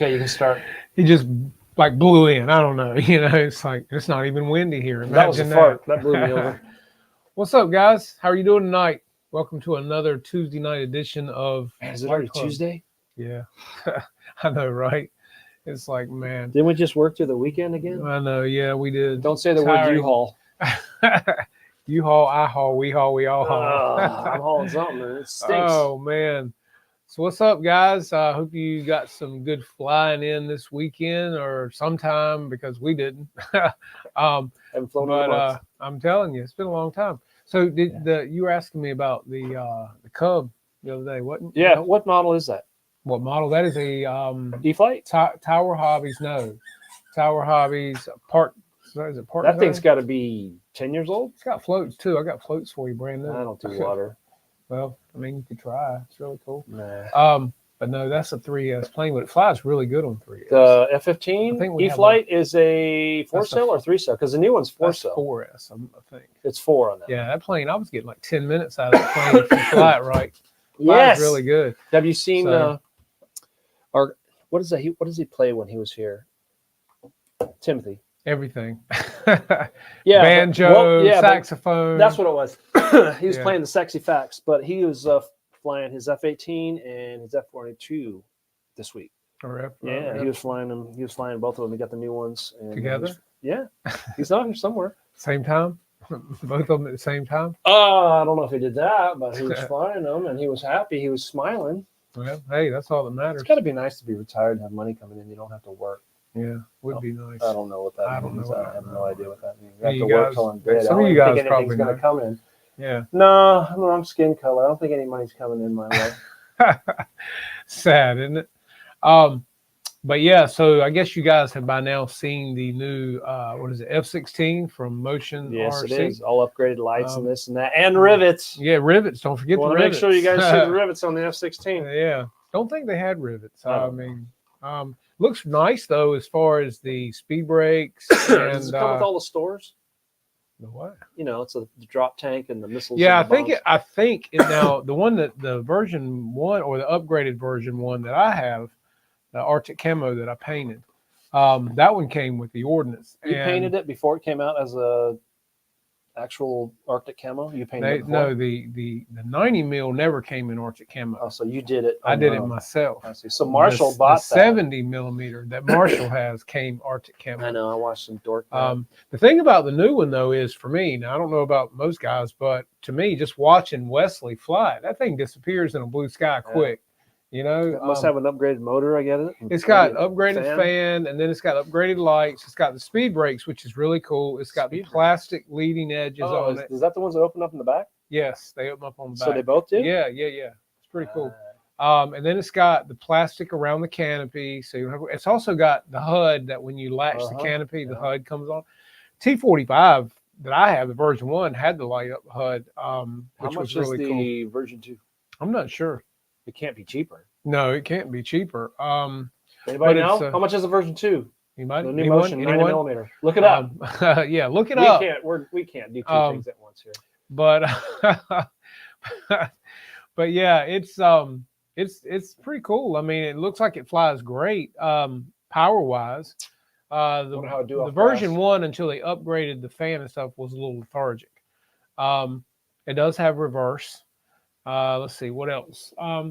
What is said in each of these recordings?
Okay, you can start. He just like blew in. I don't know. It's like it's not even windy here. That was a Imagine fart. That blew me over. What's up, guys? How are you doing tonight? Welcome to another Tuesday night edition of Man, is it Light already Club. Tuesday? Yeah, I know, right? It's like, man. Didn't we just work through the weekend again? I know. Yeah, we did. Don't say the word Tiring. U-Haul. You haul, I haul, we all haul. I'm hauling something, and it stinks. Oh man. So what's up, guys? I hope you got some good flying in this weekend or sometime because we didn't. Haven't flown in a month. I'm telling you, it's been a long time. So you were asking me about the Cub the other day, wasn't? Yeah. What model is that? What model? That is a E-Flight? Tower Hobbies. No, Tower Hobbies part. Is it part? That thing's got to be 10 years old. It's got floats too. I got floats for you, brand new. I don't do water. Well, I mean, you could try. It's really cool. Nah. But no, that's a 3S plane, but it flies really good on 3S. The F-15 E-Flight is a 4-cell or 3-cell? Because the new one's 4-cell. 4S, I think. It's 4 on that. Yeah, that plane, I was getting like 10 minutes out of that plane if you fly it right. Yes. Really good. Have you seen what is that? What does he play when he was here? Timothy. Everything. Yeah. Banjo, saxophone. That's what it was. He was playing the sexy fax, but he was flying his F-18 and his F-42 this week. He was flying them. He was flying both of them. He got the new ones together. He's out here somewhere. Same time. Both of them at the same time. I don't know if he did that, but he was flying them and he was happy. He was smiling. Well, hey, that's all that matters. It's got to be nice to be retired and have money coming in. You don't have to work. Yeah, would be nice. I don't know what that means. I have no idea what that means. You have to work till I'm dead. Some of you guys probably going to come in. Yeah. No, I'm the wrong skin color. I don't think any money's coming in my way. Sad, isn't it? But yeah, so I guess you guys have by now seen the new F-16 from Motion Yes, RC. It is. All upgraded lights and this and that. And rivets. Yeah, rivets. Don't forget the rivets. Make sure you guys see the rivets on the F-16. Yeah. Don't think they had rivets. Looks nice though as far as the speed brakes. Does it come with all the stores? The what? It's a drop tank and the missiles. Yeah, and I think now the one the version 1 or the upgraded version 1 that I have, the Arctic Camo that I painted, that one came with the ordnance. You painted it before it came out as a actual Arctic Camo? You painted it before? No, the 90 mil never came in Arctic Camo. Oh, so you did it. I did it myself. I see. So Marshall bought the 70 millimeter that Marshall has came Arctic Camo. I know. I watched some dork. The thing about the new one though is for me, now I don't know about most guys, but to me, just watching Wesley fly, that thing disappears in a blue sky quick. It must have an upgraded motor, I get it. It's got upgraded fan, and then it's got upgraded lights. It's got the speed brakes, which is really cool. It's got the plastic leading edges on it. Is that the ones that open up in the back? Yes, they open up on the back. So they both do? Yeah. It's pretty cool. And then it's got the plastic around the canopy. So it's also got the HUD that when you latch the canopy, the HUD comes on. T45 that I have, the version 1, had the light up HUD, which was really cool. How much is the version 2? I'm not sure. It can't be cheaper. No, it can't be cheaper. Anybody know? How much is the version 2? You might. The new Motion 90 millimeter. Look it up. Yeah, look it up. We can't do two things at once here. But but yeah, it's pretty cool. I mean, it looks like it flies great power wise. The version 1 until they upgraded the fan and stuff was a little lethargic. It does have reverse. Let's see what else. I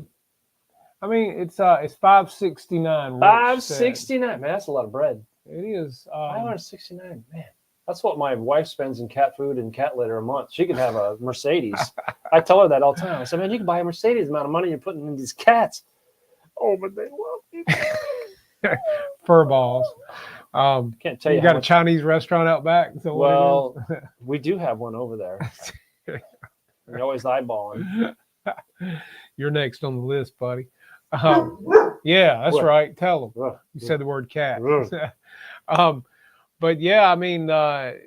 mean, it's $569. $569, man, that's a lot of bread. It is. $569, man. That's what my wife spends in cat food and cat litter a month. She could have a Mercedes. I tell her that all the time. I said, man, you can buy a Mercedes amount of money you're putting in these cats. Oh, but they love you. Fur balls. Can't tell you. You got a Chinese restaurant out back? Well, we do have one over there. You're always eyeballing. You're next on the list, buddy. Yeah, that's right. Tell them. You said the word cat. But yeah, I mean, I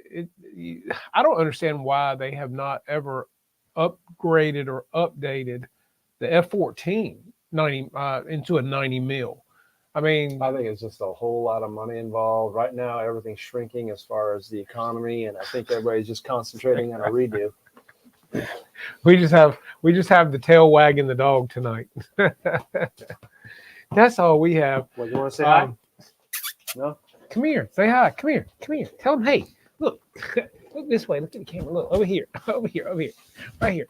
don't understand why they have not ever upgraded or updated the F-14 into a 90 mil. I mean, I think it's just a whole lot of money involved. Right now, everything's shrinking as far as the economy, and I think everybody's just concentrating on a redo. We just have the tail wagging the dog tonight. That's all we have. What, you want to say hi? No. Come here. Say hi. Come here. Come here. Tell them, hey, look. Look this way. Look at the camera. Look over here. Over here. Over here. Right here.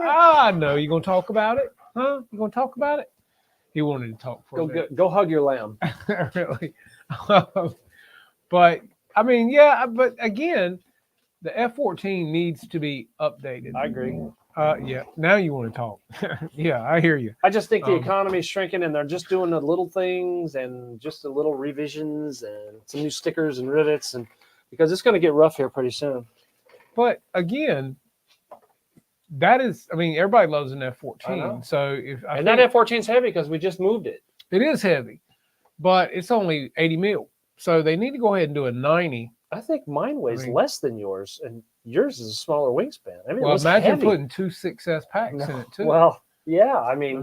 I know you're gonna talk about it, huh? You gonna talk about it? He wanted to talk for a minute. Go hug your lamb. Really. But I mean, yeah. But again, the F-14 needs to be updated. I agree. Yeah. Now you want to talk? Yeah, I hear you. I just think the economy's shrinking, and they're just doing the little things and just the little revisions and some new stickers and rivets, and because it's going to get rough here pretty soon. But again, that is, I mean, everybody loves an F-14. So that F-14 is heavy because we just moved it. It is heavy, but it's only 80 mil. So they need to go ahead and do a 90. I think mine weighs less than yours, and yours is a smaller wingspan. I mean, well, imagine putting 2 6S packs in it too. Well, yeah, I mean,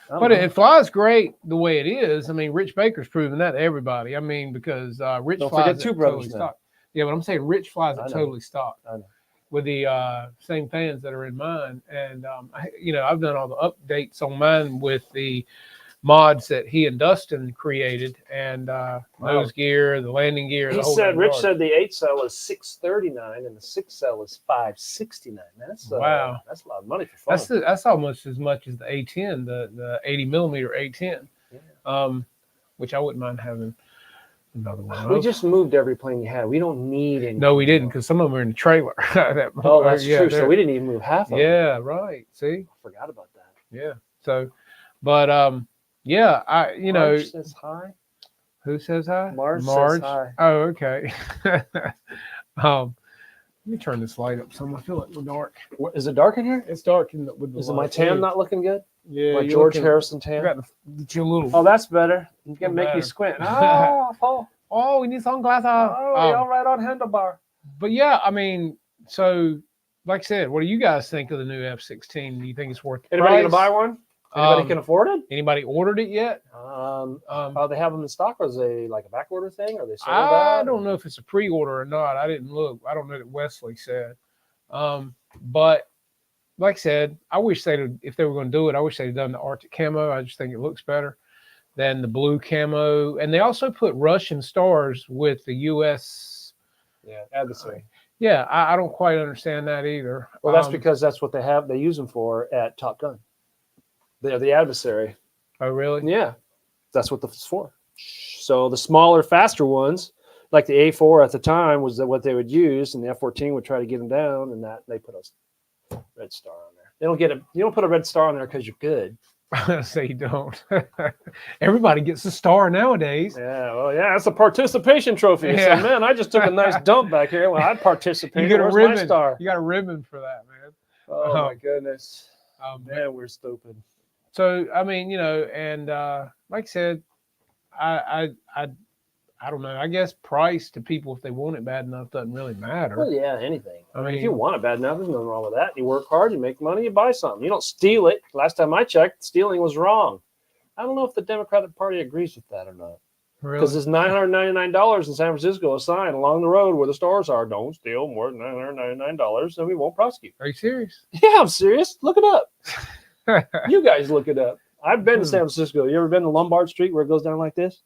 but it flies great the way it is. I mean, Rich Baker's proven that to everybody. I mean, because Rich flies Two Brothers totally stock. Yeah, but I'm saying Rich flies it totally stock. I know. With the same fans that are in mine, and I've done all the updates on mine with the mods that he and Dustin created, and nose gear, the landing gear. Rich said the 8 cell is $639 and the 6 cell is $569. That's wow, that's a lot of money for fun. That's almost as much as the A10, the 80 millimeter A10, which I wouldn't mind having another one. We just moved every plane you had. We don't need any. No, we didn't, because some of them are in the trailer. That's true. So we didn't even move half of them. Yeah, right. See, I forgot about that. Yeah. So, but yeah, Marge says hi. Who says hi? Marge says hi. Oh, okay. Let me turn this light up some. I feel like we're dark. Is it dark in here? It's dark with the Is my tan not looking good? Yeah, my George Harrison tan. Get you a little. Oh, that's better. You can make me squint. Oh, Paul. Oh, we need sunglasses. Oh, all right on handlebar. But yeah, I mean, so like I said, what do you guys think of the new F-16? Do you think it's worth the Anybody price? gonna buy one? Anybody can afford it? Anybody ordered it yet? They have them in stock, or is they like a back order thing? Or they sold I out? don't know if it's a pre-order or not. I didn't look. I don't know that Wesley said. But like I said, I wish if they were going to do it, I wish they'd done the Arctic camo. I just think it looks better than the blue camo. And they also put Russian stars with the U.S. adversary. Yeah, I don't quite understand that either. Well, that's because that's what they have. They use them for at Top Gun. They're the adversary. Oh, really? Yeah, that's what it's for. So the smaller, faster ones, like the A4 at the time, was what they would use, and the F-14 would try to get them down, and that they put a red star on there. They don't get you don't put a red star on there because you're good. So you don't. Everybody gets a star nowadays. Yeah, well, yeah, it's a participation trophy. Yeah. So, man, I just took a nice dump back here. Well, I'd participate. You get a ribbon. My star? You got a ribbon for that, man. Oh my goodness. Man, we're stupid. So I mean, and like I said, I don't know. I guess price to people, if they want it bad enough, doesn't really matter. Well, yeah, anything. I mean, if you want it bad enough, there's nothing wrong with that. You work hard, you make money, you buy something. You don't steal it. Last time I checked, stealing was wrong. I don't know if the Democratic Party agrees with that or not. Because it's $999 in San Francisco, a sign along the road where the stores are. Don't steal more than $999, and we won't prosecute. Are you serious? Yeah, I'm serious. Look it up. You guys look it up. I've been to San Francisco. You ever been to Lombard Street where it goes down like this?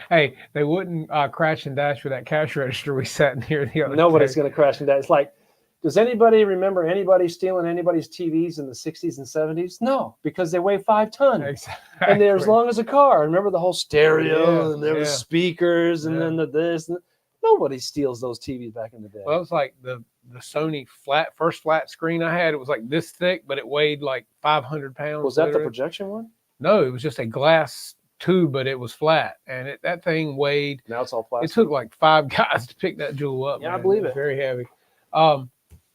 Hey, they wouldn't crash and dash with that cash register we sat near the other Nobody's going to crash and dash. It's like, does anybody remember anybody stealing anybody's TVs in the 60s and 70s? No, because they weigh 5 tons. Exactly. And they're as long as a car. Remember the whole stereo and there was speakers and then the this. Nobody steals those TVs back in the day. Well, it's like the Sony first flat screen I had. It was like this thick, but it weighed like 500 pounds. Was that the projection one? No, it was just a glass tube, but it was flat, and that thing weighed. Now it's all plastic. It took like 5 guys to pick that jewel up. Yeah, man. I believe it. Very heavy.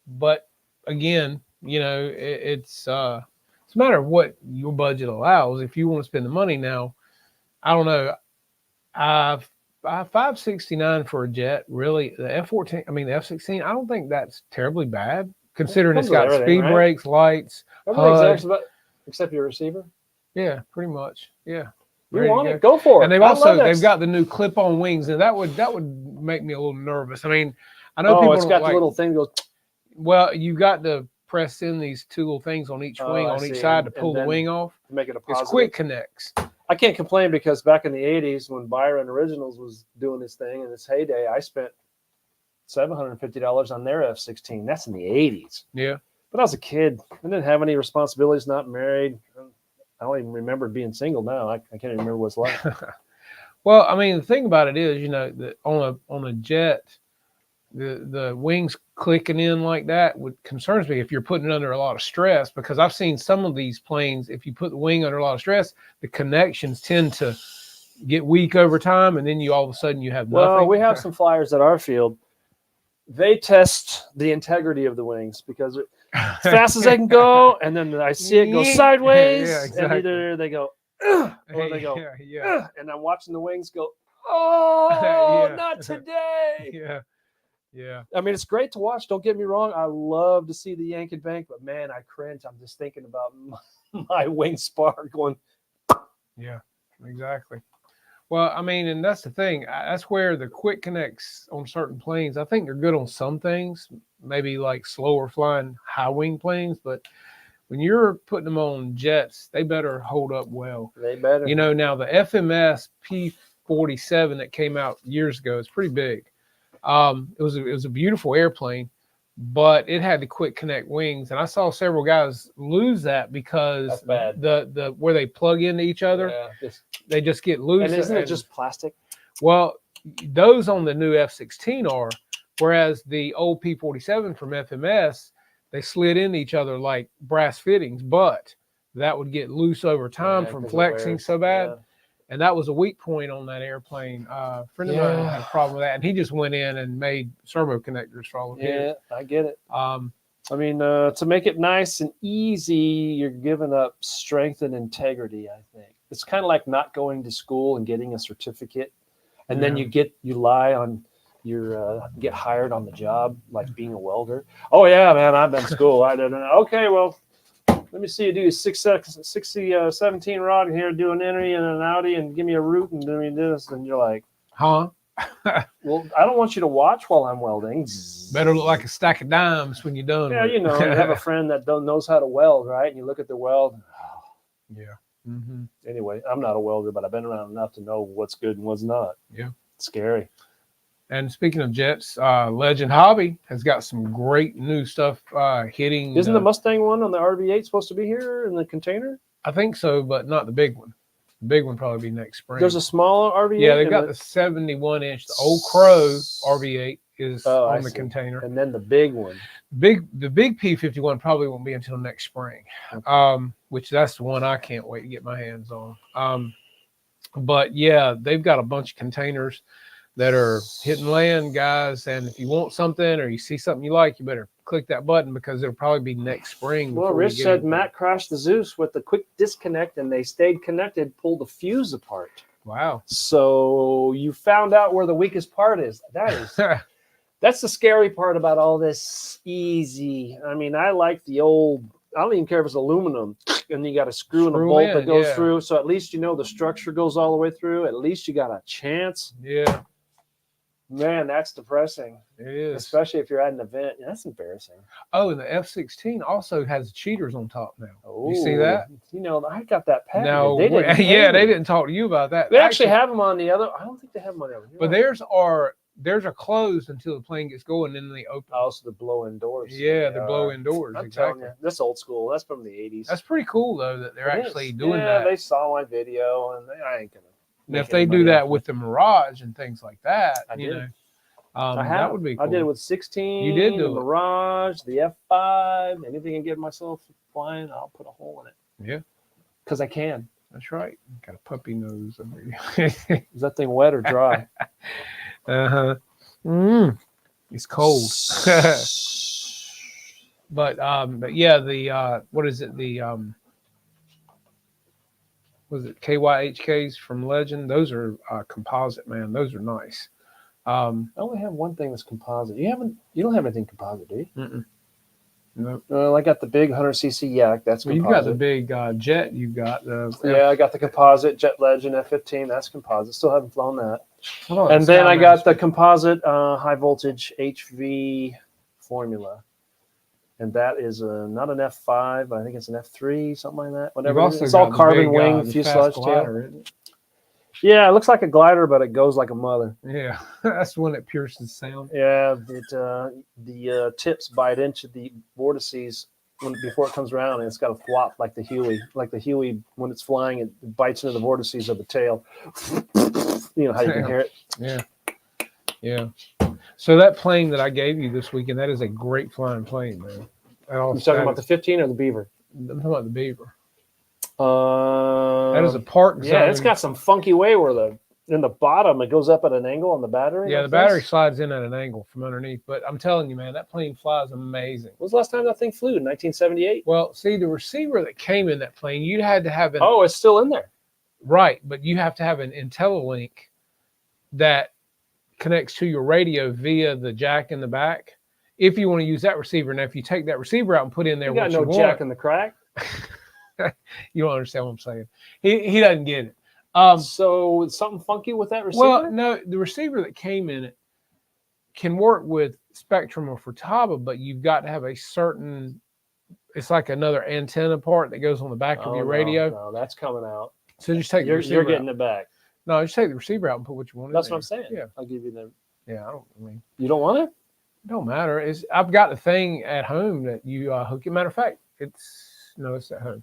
But again, it's a matter of what your budget allows. If you want to spend the money now, I don't know. $569 for a jet, really. The F-14, I mean the F-16, I don't think that's terribly bad, considering it's got speed brakes, lights, except your receiver. Yeah, pretty much. Yeah. You want it? Go for it. And they've got the new clip-on wings, and that would make me a little nervous. I mean, I know people. It's got the little thing that goes. Well, you got to press in these two little things on each wing on each side to pull the wing off. To make it a positive. It's quick connects. I can't complain because back in the 80s when Byron Originals was doing this thing in its heyday, I spent $750 on their F-16. That's in the 80s. Yeah. But I was a kid. I didn't have any responsibilities, not married. I don't even remember being single now. I can't even remember what it's like. Well, I mean, the thing about it is, you know, that on a jet, the wings clicking in like that concerns me if you're putting it under a lot of stress, because I've seen some of these planes, if you put the wing under a lot of stress, the connections tend to get weak over time, and then all of a sudden you have nothing. Well, we have some flyers at our field. They test the integrity of the wings because as fast as they can go, and then I see it go sideways, exactly. and either they go, or they go, and I'm watching the wings go, oh, not today. Yeah. I mean, it's great to watch. Don't get me wrong. I love to see the yank and bank, but man, I cringe. I'm just thinking about my wing spar going. Yeah, exactly. Well, I mean, and that's the thing. That's where the quick connects on certain planes, I think they're good on some things, maybe like slower flying high wing planes. But when you're putting them on jets, they better hold up well. They better. You know, now the FMS P-47 that came out years ago is pretty big. It was a beautiful airplane, but it had the quick connect wings, and I saw several guys lose that because the where they plug into each other, they just get loose. And isn't it just plastic? Well, those on the new F-16 are, whereas the old P-47 from FMS, they slid into each other like brass fittings, but that would get loose over time from flexing so bad. Yeah. And that was a weak point on that airplane. A friend of mine had a problem with that, and he just went in and made servo connectors for all of it. Yeah, I get it. I mean, to make it nice and easy, you're giving up strength and integrity, I think. It's kind of like not going to school and getting a certificate, and then you lie on your get hired on the job, like being a welder. Oh, yeah, man, I've been to school. I didn't know. Okay, well, let me see you do 17 rod here, do an entry and an outie, and give me a root and do me this. And you're like, huh? Well, I don't want you to watch while I'm welding. Better look like a stack of dimes when you're done. Yeah, you know, you have a friend that knows how to weld, right? And you look at the weld. Yeah. Mm-hmm. Anyway, I'm not a welder, but I've been around enough to know what's good and what's not. Yeah. It's scary. And speaking of jets, Legend Hobby has got some great new stuff hitting. Isn't the Mustang one on the RV8 supposed to be here in the container? I think so, but not the big one. The big one probably be next spring. There's a smaller RV8? Yeah, they've got the 71-inch. The old Crow RV8 is on the container. And then the big one. The big P-51 probably won't be until next spring, which that's the one I can't wait to get my hands on. But, yeah, they've got a bunch of containers that are hit and land, guys. And if you want something or you see something you like, you better click that button because it'll probably be next spring. Well, Rich said Matt crashed the Zeus with the quick disconnect and they stayed connected, pulled the fuse apart. Wow. So you found out where the weakest part is. That is, that's the scary part about all this easy. I mean, I like the old, I don't even care if it's aluminum and you got a screw and a bolt that goes through. So at least, you know, the structure goes all the way through. At least you got a chance. Yeah. Man, that's depressing. It is. Especially if you're at an event. That's embarrassing. Oh, and the F-16 also has cheaters on top now. Oh, you see that? You know, I got that patent. No, they didn't talk to you about that. They actually have them on the other. I don't think they have them on the other. But theirs are closed until the plane gets going, and then they open. Also, the blow-in doors. Yeah, the blow-in doors. I'm telling you, that's old school. That's from the 80s. That's pretty cool, though, that they're actually doing that. Yeah, they saw my video, and I ain't going to. And if they do that with the Mirage and things like that, that would be cool. I did it with 16. You did do the Mirage, the F5, anything I can get myself flying, I'll put a hole in it. Yeah. Because I can. That's right. Got a puppy nose over you. Is that thing wet or dry? It's cold. But yeah, the what is it? The was it KYHKs from Legend? Those are composite, man. Those are nice. I only have one thing that's composite. You don't have anything composite, do you? No. I got the big 100cc yak. That's composite. You've got the big jet. You've got the I got the composite Jet Legend F-15. That's composite. Still haven't flown that. And then I got the composite high voltage HV Formula. and that is not an F5. I think it's an F3, something like that. Whatever. Also it's all carbon big, wing fuselage tail. Yeah, it looks like a glider, but it goes like a mother. Yeah, that's the one that pierces sound. Yeah, the tips bite into the vortices before it comes around, and it's got a flop like the Huey. Like the Huey, when it's flying, it bites into the vortices of the tail. You know how you can hear it? Yeah. Yeah. So that plane that I gave you this weekend, that is a great flying plane, man. You're talking about the 15 or the Beaver? I'm talking about the Beaver. That is a park zone. Yeah, it's got some funky way where in the bottom it goes up at an angle on the battery. Yeah, the battery slides in at an angle from underneath. But I'm telling you, man, that plane flies amazing. When was the last time that thing flew? In 1978? Well, see, the receiver that came in that plane, you had to have Oh, it's still in there. Right, but you have to have an IntelliLink that connects to your radio via the jack in the back. If you want to use that receiver, now if you take that receiver out and put in there, you got no jack in the crack. You don't understand what I'm saying. He doesn't get it. So something funky with that receiver? Well, no, the receiver that came in it can work with Spectrum or Futaba, but you've got to have a certain. It's like another antenna part that goes on the back of your radio. No, that's coming out. So just take the receiver. You're getting it back. No, just take the receiver out and put what you want. That's what I'm saying. Yeah, I'll give you the. Yeah, I mean, you don't want it? It don't matter. I've got the thing at home that you hook it. Matter of fact, it's at home.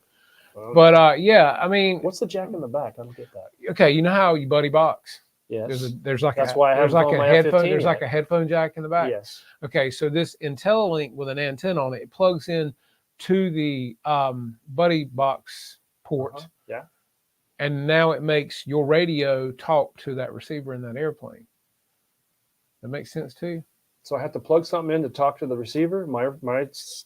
Okay. But yeah, I mean, what's the jack in the back? I don't get that. Okay, you know how you buddy box? Yes. There's like that's why I have like a headphone. F15 there's like a headphone jack in the back. Yes. Okay, so this IntelliLink with an antenna on it, it plugs in to the buddy box port. Yeah. And now it makes your radio talk to that receiver in that airplane. That makes sense to you? So I have to plug something in to talk to the receiver?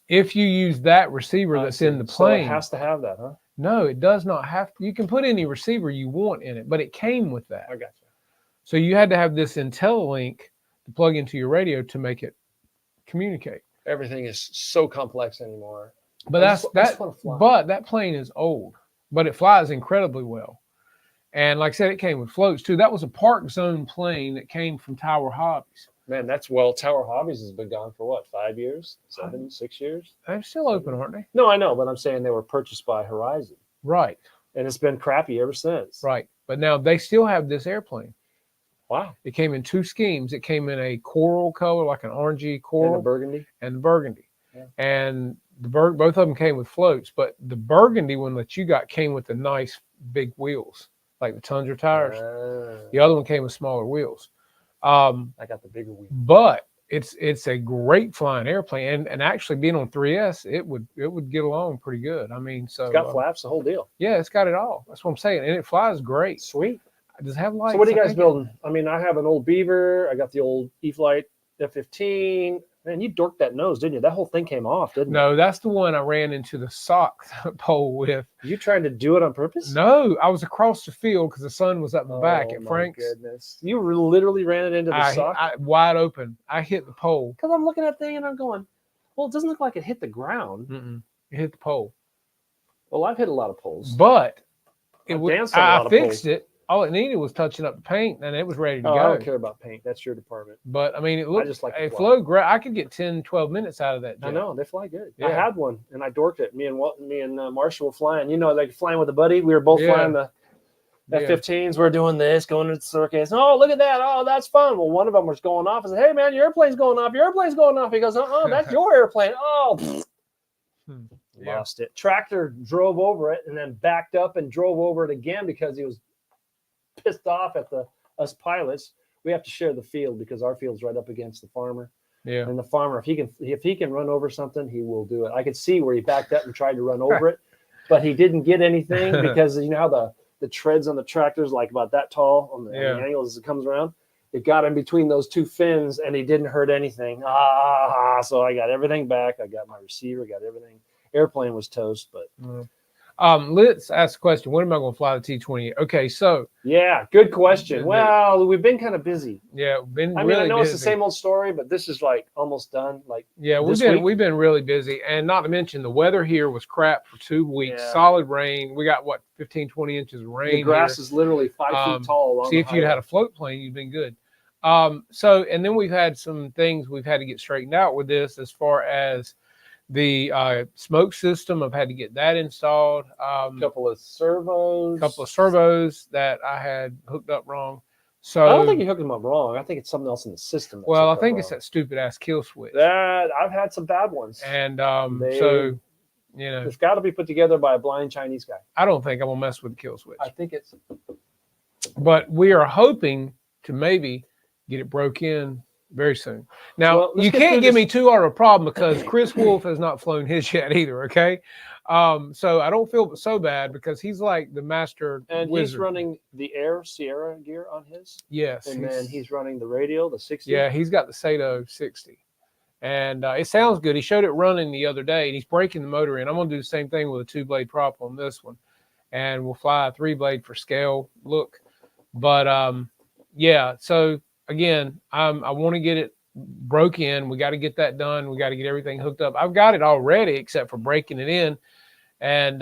If you use that receiver that's in the plane. So it has to have that, huh? No, it does not have to. You can put any receiver you want in it, but it came with that. I got you. So you had to have this IntelliLink to plug into your radio to make it communicate. Everything is so complex anymore. But but that plane is old, but it flies incredibly well. And like I said, it came with floats too. That was a Park Zone plane that came from Tower Hobbies. Man, Tower Hobbies has been gone for what, 5 years? 6 years? They're still open, aren't they? No, I know, but I'm saying they were purchased by Horizon. Right. And it's been crappy ever since. Right. But now they still have this airplane. Wow. It came in two schemes. It came in a coral color, like an orangey coral. And burgundy. And the burgundy. Yeah. And both of them came with floats, but the burgundy one that you got came with the nice big wheels, like the Tundra tires. The other one came with smaller wheels. I got the bigger wheel. But it's a great flying airplane, and actually being on 3S, it would get along pretty good. I mean, so it's got flaps, the whole deal. Yeah, it's got it all. That's what I'm saying, and it flies great. Sweet. Does it have lights? So what are you guys building? I mean, I have an old Beaver. I got the old E-flite F-15. Man, you dorked that nose, didn't you? That whole thing came off, didn't it? No, that's the one I ran into the sock pole with. You trying to do it on purpose? No, I was across the field because the sun was up my back at Frank's. Oh, my goodness. You literally ran it into the sock? Wide open. I hit the pole. Because I'm looking at that thing and I'm going, well, it doesn't look like it hit the ground. Mm-mm. It hit the pole. Well, I've hit a lot of poles. But I fixed it. All it needed was touching up the paint, and it was ready to go. I don't care about paint. That's your department. But, I mean, it flowed great. I could get 10, 12 minutes out of that jet. I know. They fly good. Yeah. I had one, and I dorked it. Me and Marshall were flying. You know, like flying with a buddy. We were both flying the F-15s. We're doing this, going to the circus. Oh, look at that. Oh, that's fun. Well, one of them was going off. I said, hey, man, your airplane's going off. Your airplane's going off. He goes, that's your airplane. Oh, lost it. Tractor drove over it and then backed up and drove over it again because he was pissed off at us pilots. We have to share the field because our field's right up against the farmer. Yeah. And the farmer, if he can run over something, he will do it. I could see where he backed up and tried to run over it, but he didn't get anything because you know how the treads on the tractor's like about that tall on the angle as it comes around. It got in between those two fins and he didn't hurt anything. So I got everything back. I got my receiver, got everything. Airplane was toast, but let's ask a question. When am I going to fly the T-28? Okay, so yeah, good question. Well, we've been kind of busy. Yeah, I know busy. It's the same old story, but this is like almost done. Like we've been really busy, and not to mention the weather here was crap for 2 weeks. Yeah. Solid rain. We got 15, 20 inches of rain. The grass is literally 5 feet tall. See, if you'd had a float plane, you'd been good. And then we've had some things we've had to get straightened out with this as far as The smoke system, I've had to get that installed. A couple of servos. That I had hooked up wrong. So I don't think you hooked them up wrong. I think it's something else in the system. Well, I think it's that stupid ass kill switch. That I've had some bad ones. And so, you know, it's got to be put together by a blind Chinese guy. I don't think I'm gonna mess with the kill switch. I think it's. But we are hoping to maybe get it broke in very soon. Now, well, you can't give me too hard of a problem because Chris Wolf has not flown his yet either, okay? So I don't feel so bad because he's like the master wizard. He's running the Air Sierra gear on his? Yes. And then he's running the Radial, the 60? Yeah, he's got the Sato 60. And it sounds good. He showed it running the other day, and he's breaking the motor in. I'm going to do the same thing with a 2-blade prop on this one. And we'll fly a 3-blade for scale look. But, yeah, so again, I want to get it broke in. We got to get that done. We got to get everything hooked up. I've got it already except for breaking it in. And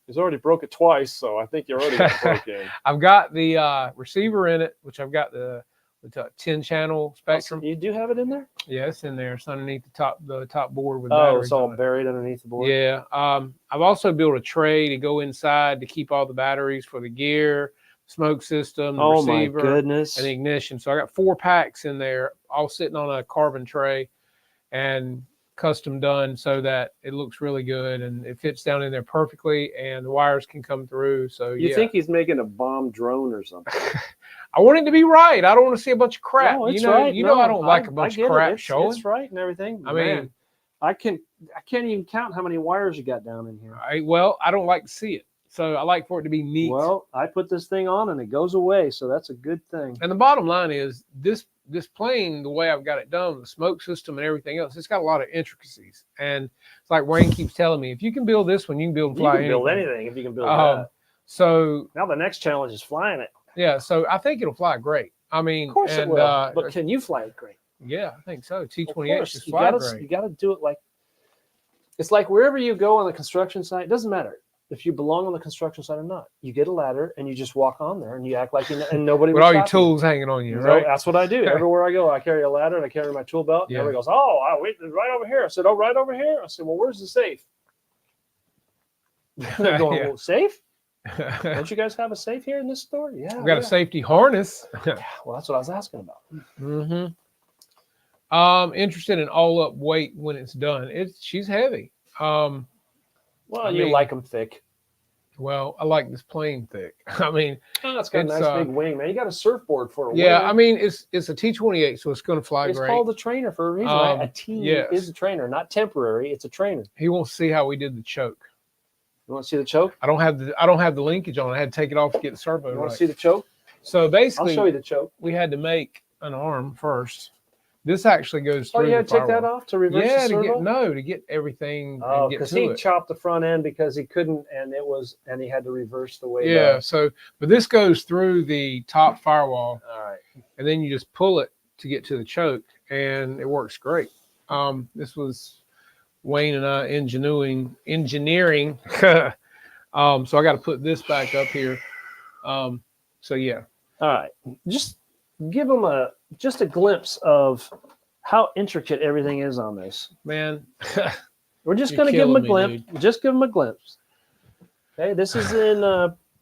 he's already broke it twice, so I think you're already broke in. I've got the receiver in it, which I've got the 10-channel Spectrum. You do have it in there? Yeah, it's in there. It's underneath the top board with batteries. Oh, it's all buried underneath the board? Yeah. I've also built a tray to go inside to keep all the batteries for the gear, smoke system, the receiver, my goodness, and the ignition. So I got 4 packs in there, all sitting on a carbon tray and custom done so that it looks really good and it fits down in there perfectly and the wires can come through. So you think he's making a bomb drone or something? I want it to be right. I don't want to see a bunch of crap. No, it's you know, right. You know I don't like a bunch of crap showing. It's right and everything. I mean, I can't even count how many wires you got down in here. I don't like to see it. So I like for it to be neat. Well, I put this thing on and it goes away, so that's a good thing. And the bottom line is this plane, the way I've got it done, the smoke system and everything else, it's got a lot of intricacies. And it's like Wayne keeps telling me, if you can build this one, you can build and fly anything. You can build anything if you can build that. So now the next challenge is flying it. Yeah, so I think it'll fly great. I mean, of course it will. But can you fly it great? Yeah, I think so. T-28 should fly great. You got to do it like it's like wherever you go on the construction site. It doesn't matter if you belong on the construction site or not. You get a ladder and you just walk on there and you act like you know, and nobody. With all your tools hanging on you, right? So that's what I do. Everywhere I go, I carry a ladder and I carry my tool belt. Yeah. And everybody goes, "Oh, wait, it's right over here." I said, "Oh, right over here." I said, "Well, where's the safe?" They're going, "Well, safe? Don't you guys have a safe here in this store?" Yeah, we got a safety harness. Yeah, well, that's what I was asking about. Interested in all up weight when it's done. She's heavy. Well, you like them thick. Well, I like this plane thick. I mean, it's got a nice big wing, man. You got a surfboard for a wing. Yeah, I mean, it's a T-28, so it's going to fly great. It's called a trainer for a reason. Right? A T is a trainer, not temporary. It's a trainer. He wants to see how we did the choke. You want to see the choke? I don't have the linkage on. I had to take it off to get the servo. You want to see the choke? So basically, I'll show you the choke. We had to make an arm first. This actually goes through. Oh, you had to take that off to reverse the servo? To get everything. Oh, because he chopped the front end because he couldn't, and he had to reverse the way. Yeah. So, but this goes through the top firewall. All right. And then you just pull it to get to the choke, and it works great. This was Wayne and I engineering. So I got to put this back up here. So yeah. All right. Just give them a glimpse of how intricate everything is on this. Man, we're just going to give them a glimpse. Dude. Just give them a glimpse. Okay, this is in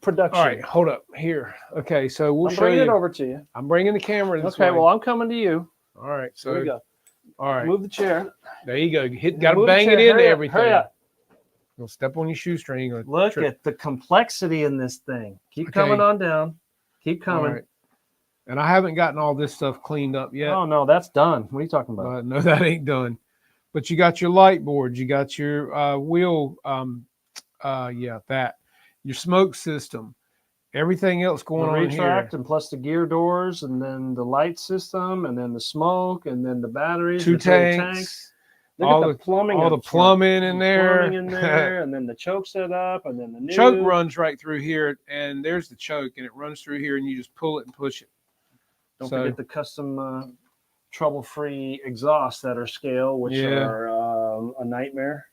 production. All right, hold up here. Okay, so we'll show you. Bring it over to you. I'm bringing the camera this way. Okay, well, I'm coming to you. All right, so here we go. All right, move the chair. There you go. Got to bang it into everything. Hurry up. You'll step on your shoestring. Look at the complexity in this thing. Keep coming on down. Keep coming. Right. And I haven't gotten all this stuff cleaned up yet. Oh, no, that's done. What are you talking about? No, that ain't done. But you got your light board. You got your wheel. That. Your smoke system. Everything else going on here. And plus the gear doors, and then the light system, and then the smoke, and then the batteries. 2 tanks. Look at the plumbing. All the plumbing in there. And then the choke set up, and then the new. Choke runs right through here, and there's the choke, and it runs through here, and you just pull it and push it. Don't forget the custom trouble-free exhausts that are scale, which are a nightmare.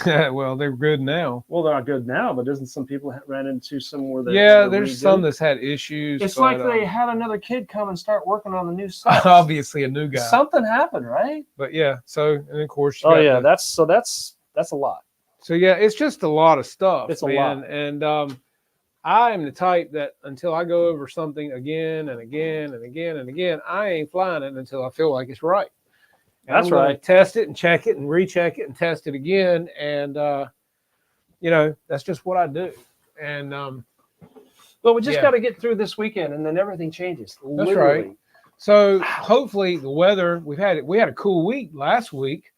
Well, they're good now. Well, they're not good now, but doesn't some people ran into some where they? Yeah, there's some that's had issues. It's like they had another kid come and start working on the new stuff. Obviously, a new guy. Something happened, right? But yeah, so and of course. Oh yeah, that's That's a lot. So yeah, it's just a lot of stuff. It's a man. lot. And I am the type that until I go over something again and again and again and again, I ain't flying it until I feel like it's right. And That's right. Test it and check it and recheck it and test it again. And, that's just what I do. And, but we just got to get through this weekend and then everything changes. That's literally. right. So hopefully the weather, we had a cool week last week,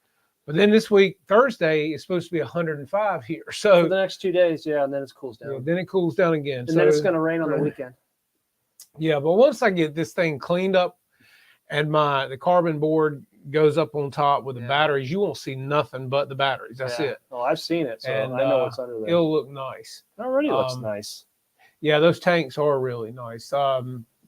but then this week, Thursday, is supposed to be 105 here. So for the next 2 days, and then it cools down. Yeah, then it cools down again. And then it's going to rain on the weekend. Yeah, but once I get this thing cleaned up and the carbon board goes up on top with the batteries, you won't see nothing but the batteries. That's it. Oh, I've seen it, so and, I know what's under there. It'll look nice. It already looks nice. Yeah, those tanks are really nice.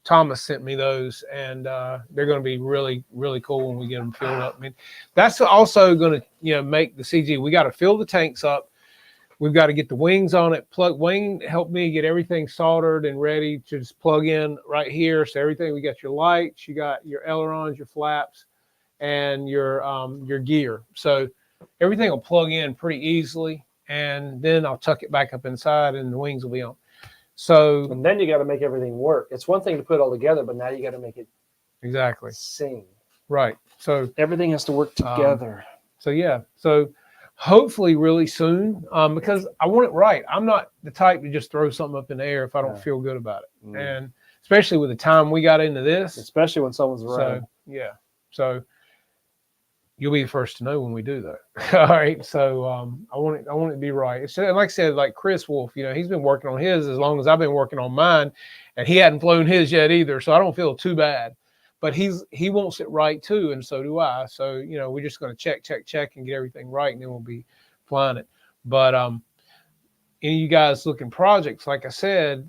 Thomas sent me those, and they're going to be really, really cool when we get them filled up. I mean, that's also going to, make the CG. We got to fill the tanks up. We've got to get the wings on it. Wayne helped me get everything soldered and ready to just plug in right here. So everything, we got your lights, you got your ailerons, your flaps, and your gear. So everything will plug in pretty easily, and then I'll tuck it back up inside, and the wings will be on. So and then you got to make everything work. It's one thing to put it all together, but now you got to make it sing. Right. So everything has to work together. So hopefully really soon, because I want it right. I'm not the type to just throw something up in the air if I don't feel good about it. And especially with the time we got into this. Especially when someone's around. So you'll be the first to know when we do that. All right. So I want it to be right. It's like I said, like Chris Wolf, he's been working on his as long as I've been working on mine, and he hadn't flown his yet either. So I don't feel too bad. But he wants it right too, and so do I. So we're just going to check, and get everything right, and then we'll be flying it. But any of you guys looking projects, like I said,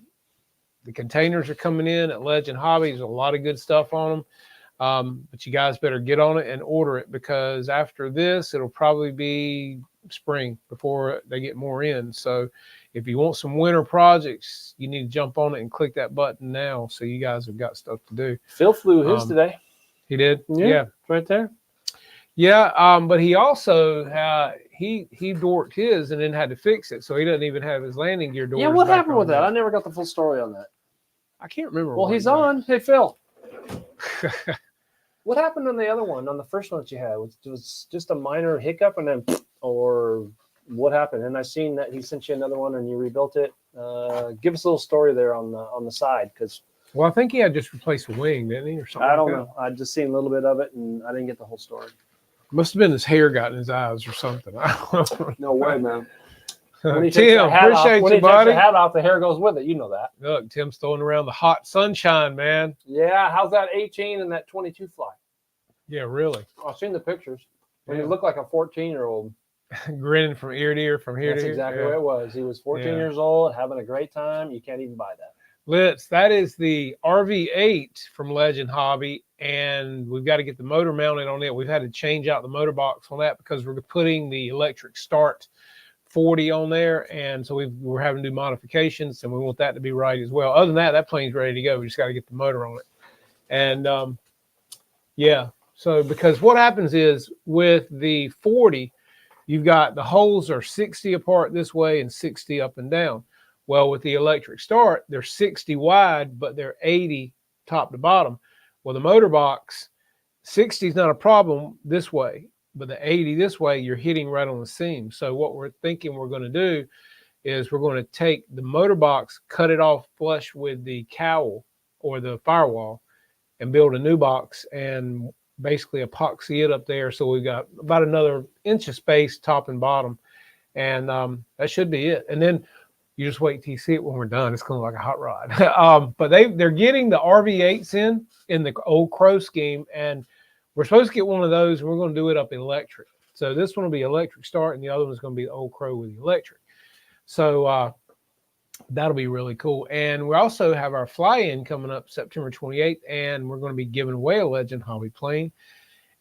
the containers are coming in at Legend Hobby. There's a lot of good stuff on them. But you guys better get on it and order it, because after this, it'll probably be spring before they get more in. So if you want some winter projects, you need to jump on it and click that button now, so you guys have got stuff to do. Phil flew his today. He did? Yeah. Right there. Yeah, but he also he dorked his and then had to fix it, so he doesn't even have his landing gear doors. Yeah, what happened with that? I never got the full story on that. I can't remember. Well, he's on. Hey, Phil. What happened on the other one, on the first one that you had? Was it just a minor hiccup, and then, or what happened? And I seen that he sent you another one and you rebuilt it. Give us a little story there on the side, because. Well, I think he had just replaced the wing, didn't he, or something? I don't know. I just seen a little bit of it, and I didn't get the whole story. Must have been his hair got in his eyes or something. No way, man. When Tim, appreciate you, buddy. When he takes the hat off, the hair goes with it. You know that. Look, Tim's throwing around the hot sunshine, man. Yeah, how's that 18 and that 22 fly? Yeah, really. I've seen the pictures. When you look like a 14-year-old. Grinning from ear to ear, from here to here. That's exactly what it was. He was 14 years old, having a great time. You can't even buy that. Litz, that is the RV8 from Legend Hobby, and we've got to get the motor mounted on it. We've had to change out the motor box on that because we're putting the electric start 40 on there, and so we're having to do modifications, and we want that to be right as well. Other than that, that plane's ready to go. We just got to get the motor on it. And so because what happens is with the 40, you've got the holes are 60 apart this way and 60 up and down. Well, with the electric start, they're 60 wide, but they're 80 top to bottom. Well, the motor box, 60 is not a problem this way, but the 80 this way, you're hitting right on the seam. So what we're thinking we're going to do is we're going to take the motor box, cut it off flush with the cowl or the firewall, and build a new box and basically epoxy it up there. So we've got about another inch of space top and bottom, and that should be it. And then you just wait till you see it when we're done. It's going to look like a hot rod. But they're getting the RV8s in the old Crow scheme, and we're supposed to get one of those, and we're going to do it up electric. So this one will be electric start, and the other one's going to be the old Crow with the electric. So that'll be really cool. And we also have our fly-in coming up September 28th, and we're going to be giving away a Legend Hobby plane.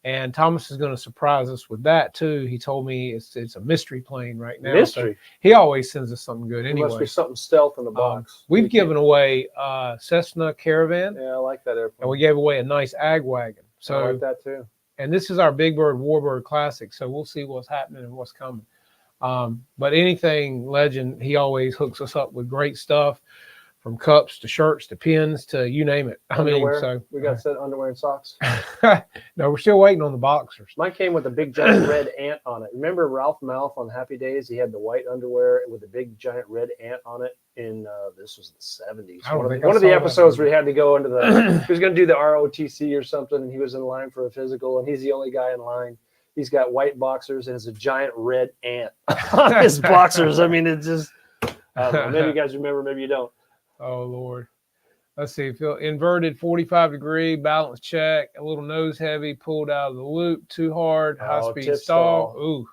And Thomas is going to surprise us with that too. He told me it's a mystery plane right now. Mystery. So he always sends us something good anyway. It must be something stealth in the box. We've given away Cessna Caravan. Yeah, I like that airplane. And we gave away a nice Ag Wagon. So I like that too. And this is our Big Bird Warbird Classic. So we'll see what's happening and what's coming. But anything Legend, he always hooks us up with great stuff, from cups to shirts to pins to you name it. Underwear. So we got set underwear and socks. No, we're still waiting on the boxers. Mine came with a big giant red ant on it. Remember Ralph Malph on Happy Days? He had the white underwear with a big giant red ant on it. This was the 70s. One of the episodes where he had to go into the, he was going to do the ROTC or something, and he was in line for a physical, and he's the only guy in line. He's got white boxers and it's a giant red ant on his boxers. I mean, it's just, I don't know. Maybe you guys remember, maybe you don't. Oh, Lord. Let's see. Feel inverted 45-degree, balance check, a little nose heavy, pulled out of the loop, too hard, high-speed stall. Ooh.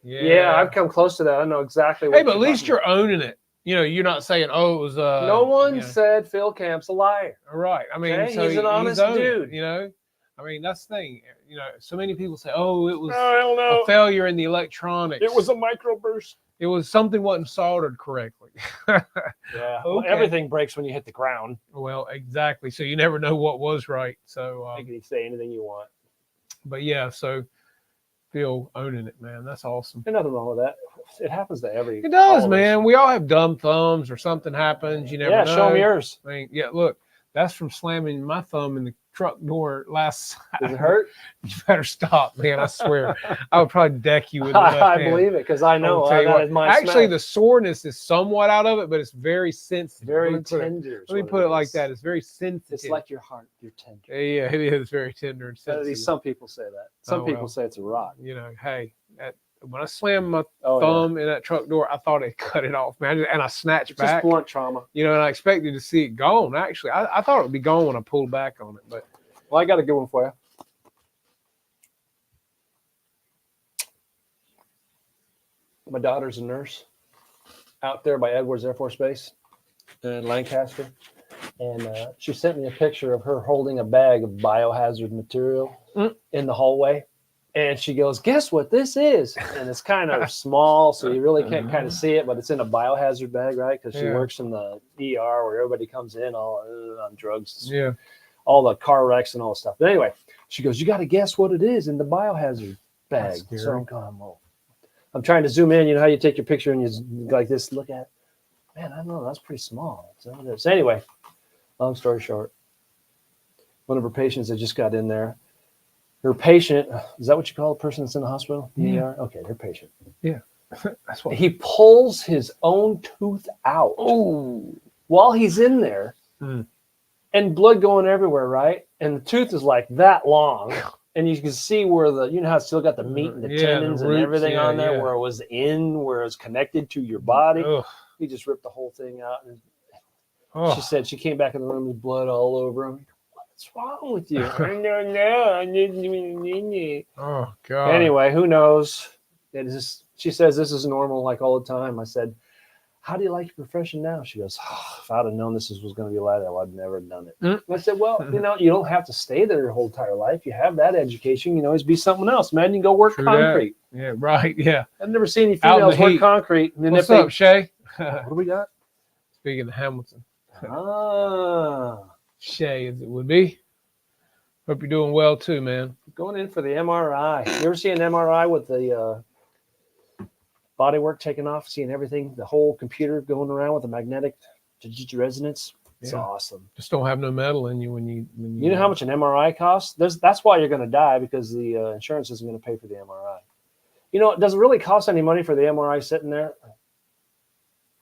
Yeah, I've come close to that. I know exactly what. Hey, but at least you're owning it. You know, you're not saying, oh, it was no one said Phil Camp's a liar. Right. I mean, okay? So he's an honest dude. You know, I mean, that's the thing. You know, so many people say, oh, it was a failure in the electronics. It was a microburst. It was something wasn't soldered correctly. Yeah. Well, everything breaks when you hit the ground. Well, exactly. So you never know what was right. So you can say anything you want. But yeah, so Phil owning it, man. That's awesome. There's nothing wrong with that. It happens to every. It does, man. We all have dumb thumbs or something happens. You never know. Yeah, show them yours. I mean, yeah, look, that's from slamming my thumb in the truck door last. Does it hurt? You better stop, man. I swear. I would probably deck you with the left I hand. believe it because I know actually the soreness is somewhat out of it, but it's very sensitive. Very tender. Let me put it like that. It's very sensitive. It's like your heart. You're tender. Yeah, it is very tender and sensitive. At least some people say that. Some people say it's a rock. You know, hey, when I slammed my thumb in that truck door, I thought it cut it off, man. And I snatched back. Just blunt trauma. You know, and I expected to see it gone. Actually, I thought it would be gone when I pulled back on it. But well, I got a good one for you. My daughter's a nurse out there by Edwards Air Force Base in Lancaster. And she sent me a picture of her holding a bag of biohazard material in the hallway. And she goes, guess what this is? And it's kind of small, so you really can't kind of see it, but it's in a biohazard bag, right? Because she works in the ER where everybody comes in all on drugs. Yeah. All the car wrecks and all the stuff. But anyway, she goes, you got to guess what it is in the biohazard bag. So I'm going, well, I'm trying to zoom in. You know how you take your picture and you like this, look at it. Man, I don't know. That's pretty small. So anyway, long story short, one of her patients that just got in there, her patient, is that what you call a person that's in the hospital? Yeah. ER? Okay, her patient. Yeah. That's what he pulls his own tooth out while he's in there and blood going everywhere, right? And the tooth is like that long. And you can see where you know how it's still got the meat and the tendons and everything on there, where it was where it's connected to your body. He just ripped the whole thing out. And she said she came back in the room with blood all over him. What's wrong with you? Oh, God. Anyway, who knows? She says this is normal, like all the time. I said, how do you like your profession now? She goes, if I'd have known this was going to be like that, I'd never have done it. I said, well, you know, you don't have to stay there your whole entire life. You have that education. You can always be something else. Man, you can go work concrete. Yeah, right. Yeah. I've never seen any females work concrete. And what's up, Shay? What do we got? Speaking of Hamilton. Ah. Shay, as it would be. Hope you're doing well too, man. Going in for the MRI. You ever see an MRI with the body work taken off, seeing everything, the whole computer going around with a magnetic resonance? It's awesome. Just don't have no metal in you when you know how much an MRI costs? That's why you're going to die, because the insurance isn't going to pay for the MRI. You know, does it really cost any money for the MRI sitting there?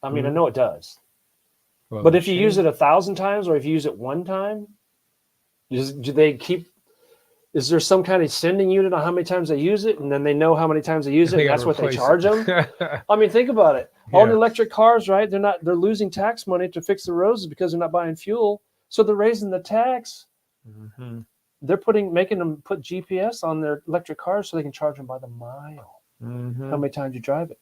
I mean, I know it does. Well, but if you use it 1,000 times, or if you use it one time, do they keep? Is there some kind of sending unit on how many times they use it, and then they know how many times they use it, and that's what they charge them? I mean, think about it. All the electric cars, right? They're losing tax money to fix the roads because they're not buying fuel, so they're raising the tax. They're making them put GPS on their electric cars so they can charge them by the mile. How many times you drive it?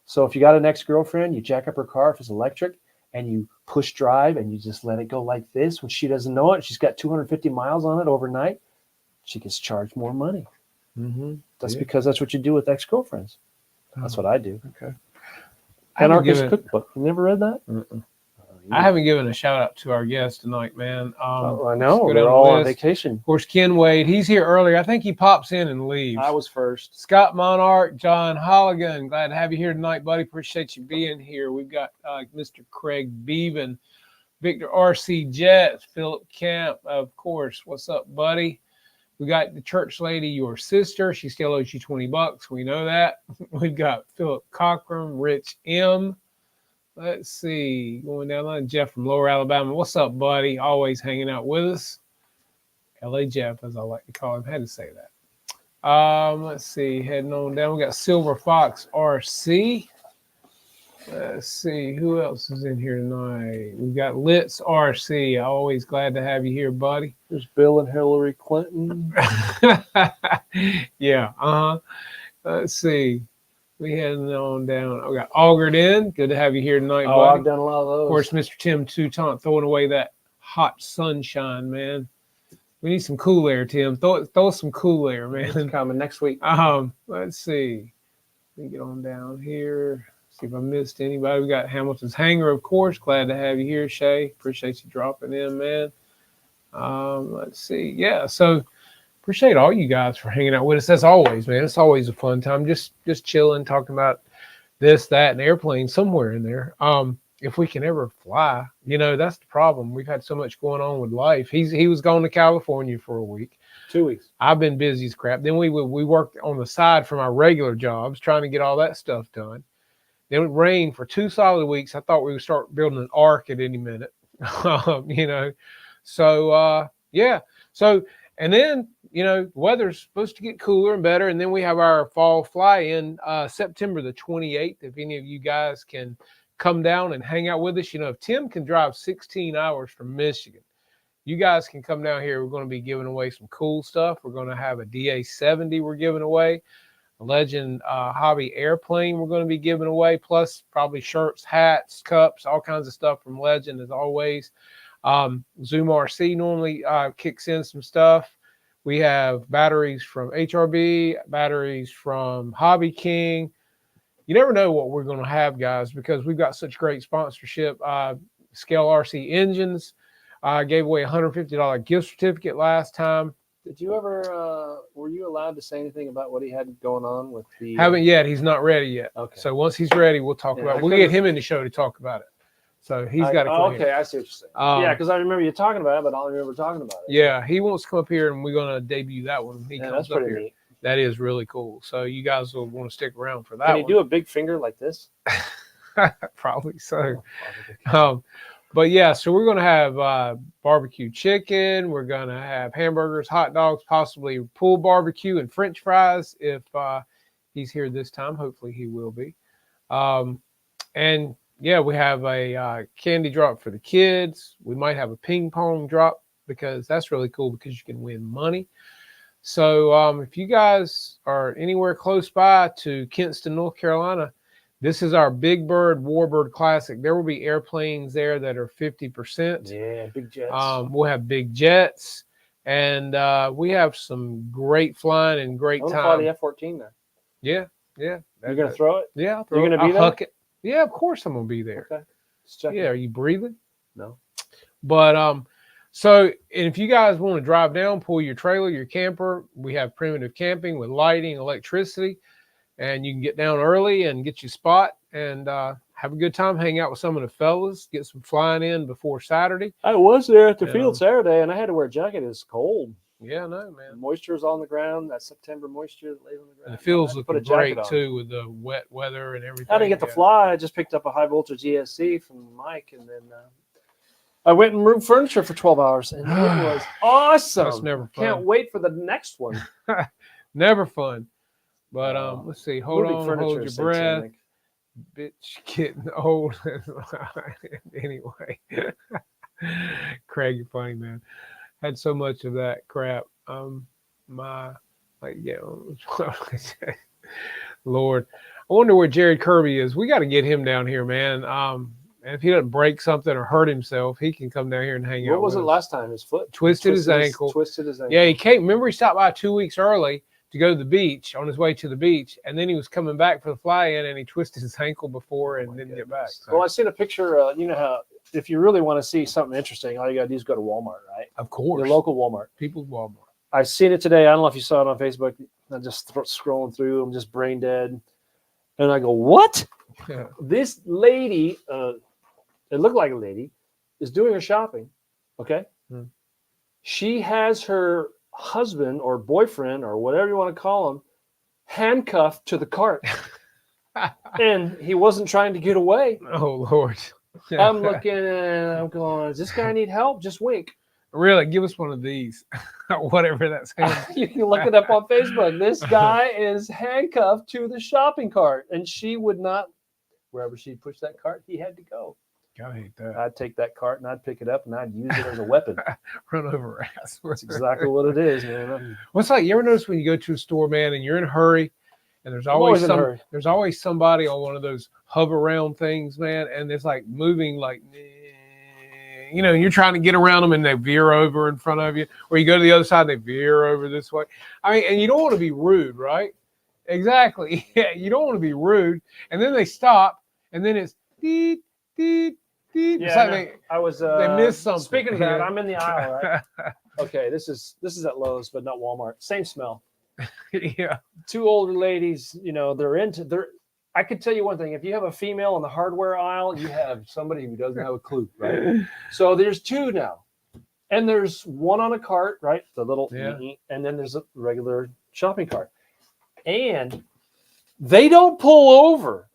So if you got an ex-girlfriend, you jack up her car if it's electric, and you push drive and you just let it go like this when she doesn't know it. She's got 250 miles on it overnight. She gets charged more money. That's because that's what you do with ex-girlfriends. That's what I do. Okay. Anarchist Cookbook. You never read that? I haven't given a shout out to our guest tonight, man. I know they're all on vacation. Of course, Ken Wade, he's here earlier. I think he pops in and leaves. I was first. Scott Monarch, John Holligan, glad to have you here tonight, buddy. Appreciate you being here. We've got Mr. Craig Beaven, Victor R.C. Jets, Philip Camp, of course. What's up, buddy? We got the church lady, your sister. She still owes you $20. We know that. We've got Philip Cochran, Rich M. Let's see. Going down the line, Jeff from Lower Alabama. What's up, buddy? Always hanging out with us. L.A. Jeff, as I like to call him. Had to say that. Let's see. Heading on down. We got Silver Fox RC. Let's see. Who else is in here tonight? We've got Litz RC. Always glad to have you here, buddy. There's Bill and Hillary Clinton. Yeah. Let's see. We heading on down. I got Augured in. Good to have you here tonight, buddy. I've done a lot of those. Of course, Mr. Tim Toutant throwing away that hot sunshine, man. We need some cool air, Tim. Throw some cool air, man. It's coming next week. Let's see. Let me get on down here. See if I missed anybody. We got Hamilton's Hangar, of course. Glad to have you here, Shay. Appreciate you dropping in, man. Let's see. Yeah, so appreciate all you guys for hanging out with us as always, man. It's always a fun time. Just chilling, talking about this, that, and airplanes somewhere in there. If we can ever fly, that's the problem. We've had so much going on with life. He was going to California for a week. 2 weeks. I've been busy as crap. Then we worked on the side from our regular jobs, trying to get all that stuff done. Then it rained for 2 solid weeks. I thought we would start building an ark at any minute, So, yeah. So, and then, the weather's supposed to get cooler and better. And then we have our fall fly-in September the 28th. If any of you guys can come down and hang out with us. If Tim can drive 16 hours from Michigan, you guys can come down here. We're going to be giving away some cool stuff. We're going to have a DA-70 we're giving away. A Legend Hobby airplane we're going to be giving away, plus probably shirts, hats, cups, all kinds of stuff from Legend as always. Zoom RC normally kicks in some stuff. We have batteries from HRB, batteries from Hobby King. You never know what we're going to have, guys, because we've got such great sponsorship. Scale RC Engines gave away a $150 gift certificate last time. Did you ever, were you allowed to say anything about what he had going on with the... Haven't yet. He's not ready yet. Okay. So once he's ready, we'll talk about it. We'll get him in the show to talk about it. So he's got to come okay, I see what you're saying. Yeah, because I remember you talking about it, but I don't remember talking about it. Yeah, he wants to come up here, and we're going to debut that one when he comes that's up pretty here. Neat. That is really cool. So you guys will want to stick around for that Can he do a big finger like this? Probably so. But yeah, so we're going to have barbecue chicken. We're going to have hamburgers, hot dogs, possibly pulled barbecue and French fries if he's here this time. Hopefully he will be. And yeah, we have a candy drop for the kids. We might have a ping pong drop because that's really cool because you can win money. So if you guys are anywhere close by to Kinston, North Carolina, this is our Big Bird Warbird Classic. There will be airplanes there that are 50%. Yeah, big jets. We'll have big jets, and we have some great flying and great time. Fly the F-14 there. Yeah. You're going to throw it? Yeah, you're going to be there? Huck it. Yeah, of course I'm going to be there. Okay. Yeah, are you breathing? No. But so if you guys want to drive down, pull your trailer, your camper, we have primitive camping with lighting, electricity. And you can get down early and get your spot and have a good time, hang out with some of the fellas, get some flying in before Saturday. I was there at the field Saturday, and I had to wear a jacket. It's cold. Yeah, no, man. The moisture's on the ground, that September moisture that lays on the ground. And the field's looking great, too, with the wet weather and everything. I didn't get to fly. I just picked up a high-voltage ESC from Mike, and then I went and moved furniture for 12 hours, and it was awesome. That's never fun. Can't wait for the next one. Never fun. But let's see. Hold on, hold your breath. Bitch, getting old. Anyway, Craig, you're funny, man. Had so much of that crap. Lord, I wonder where Jared Kirby is. We got to get him down here, man. And if he doesn't break something or hurt himself, he can come down here and hang out. What was it last time? His foot twisted his ankle. Yeah, he came. Remember, he stopped by 2 weeks early to go to the beach, on his way to the beach, and then he was coming back for the fly-in, and he twisted his ankle before and didn't get back. So. Well, I seen a picture. You know how if you really want to see something interesting, all you gotta do is go to Walmart, right? Of course. Your local Walmart. People's Walmart. I seen it today. I don't know if you saw it on Facebook. I'm just scrolling through. I'm just brain dead, and I go, "What?" Yeah. This lady, it looked like a lady, is doing her shopping. Okay, she has her husband or boyfriend or whatever you want to call him handcuffed to the cart, and he wasn't trying to get away. Oh Lord! I'm looking and I'm going, "Does this guy need help?" Just wink. Really, give us one of these, whatever that's. You can look it up on Facebook. This guy is handcuffed to the shopping cart, and she would not. Wherever she pushed that cart, he had to go. I hate that. I'd take that cart and I'd pick it up and I'd use it as a weapon. Run over her ass. That's exactly what it is, man. What's like? You ever notice when you go to a store, man, and you're in a hurry, and there's always somebody on one of those hover around things, man, and it's like moving like. You know, you're trying to get around them and they veer over in front of you, or you go to the other side and they veer over this way. I mean, and you don't want to be rude, right? Exactly. Yeah, you don't want to be rude. And then they stop, and then it's deet, deet, deet. Yeah, it's like they missed something. Speaking of that, I'm in the aisle, right? Okay, this is at Lowe's, but not Walmart. Same smell. Yeah. Two older ladies, you know, I could tell you one thing. If you have a female in the hardware aisle, you have somebody who doesn't have a clue, right? So there's two now. And there's one on a cart, right? The little, and then there's a regular shopping cart. And they don't pull over.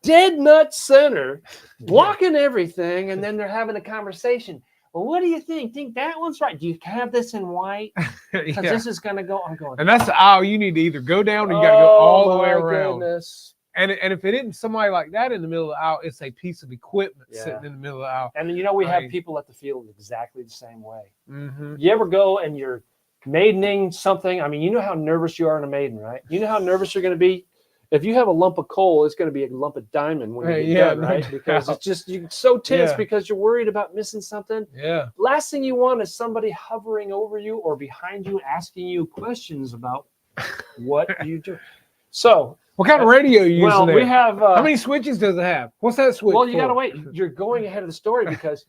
Dead nut center, blocking everything, and then they're having a conversation. Well, what do you think? Think that one's right? Do you have this in white? Because this is going to go. I'm going. And that's the aisle you need to either go down or you got to go all the way around. Goodness. And if it isn't somebody like that in the middle of the aisle, it's a piece of equipment sitting in the middle of the aisle. And you know, we have people at the field exactly the same way. Mm-hmm. You ever go and you're maidening something? I mean, you know how nervous you are in a maiden, right? You know how nervous you're going to be? If you have a lump of coal, it's going to be a lump of diamond when you get done, right? Because it's just, you're so tense because you're worried about missing something. Yeah. Last thing you want is somebody hovering over you or behind you asking you questions about what you do. So, what kind of radio are you using there? We have... how many switches does it have? What's that switch Well, you got to wait. You're going ahead of the story because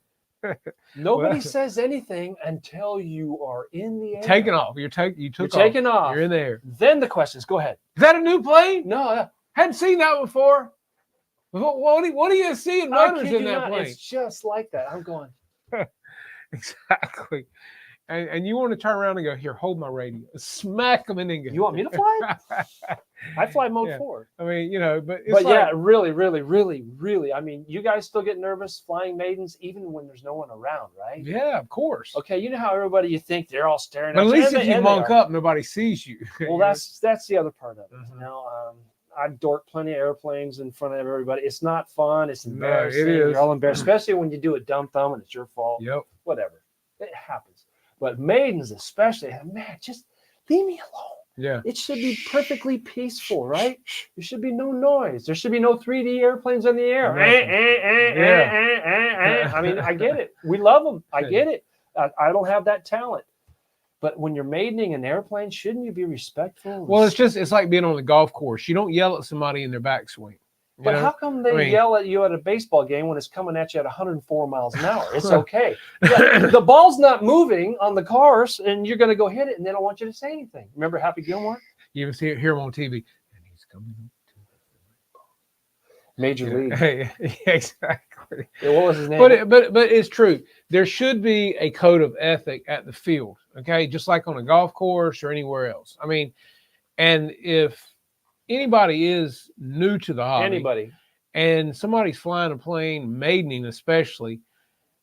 nobody says anything until you are in the air. Taking off. You're taking off. You're in there. Then the questions. Go ahead. Is that a new plane? No. Hadn't seen that before. What do you see in motors in that plane? It's just like that. I'm going. Exactly. And you want to turn around and go, here, hold my radio. Smack them in the You want me to fly? I fly mode 4. I mean, you know, but really, really, really, really. I mean, you guys still get nervous flying maidens even when there's no one around, right? Yeah, of course. Okay, you know how everybody you think they're all staring at you. But at least if you monk up, nobody sees you. Well, that's the other part of it. Mm-hmm. You know, I've dorked plenty of airplanes in front of everybody. It's not fun. It's embarrassing. No, it is. You're all embarrassed, especially when you do a dumb thumb and it's your fault. Yep. Whatever. It happens. But maidens especially, man, just leave me alone. Yeah. It should be perfectly peaceful, right? There should be no noise. There should be no 3D airplanes in the air. I mean, I get it. We love them. I get it. I don't have that talent. But when you're maidening an airplane, shouldn't you be respectful? Well, it's like being on the golf course. You don't yell at somebody in their backswing. But how come they yell at you at a baseball game when it's coming at you at 104 miles an hour? It's okay. The ball's not moving on the course, and you're going to go hit it, and they don't want you to say anything. Remember Happy Gilmore? You even hear him on TV. And he's coming up to Major League. Yeah, exactly. Yeah, what was his name? But it's true. There should be a code of ethic at the field, okay? Just like on a golf course or anywhere else. I mean, and if anybody is new to the hobby, and somebody's flying a plane, maidening especially,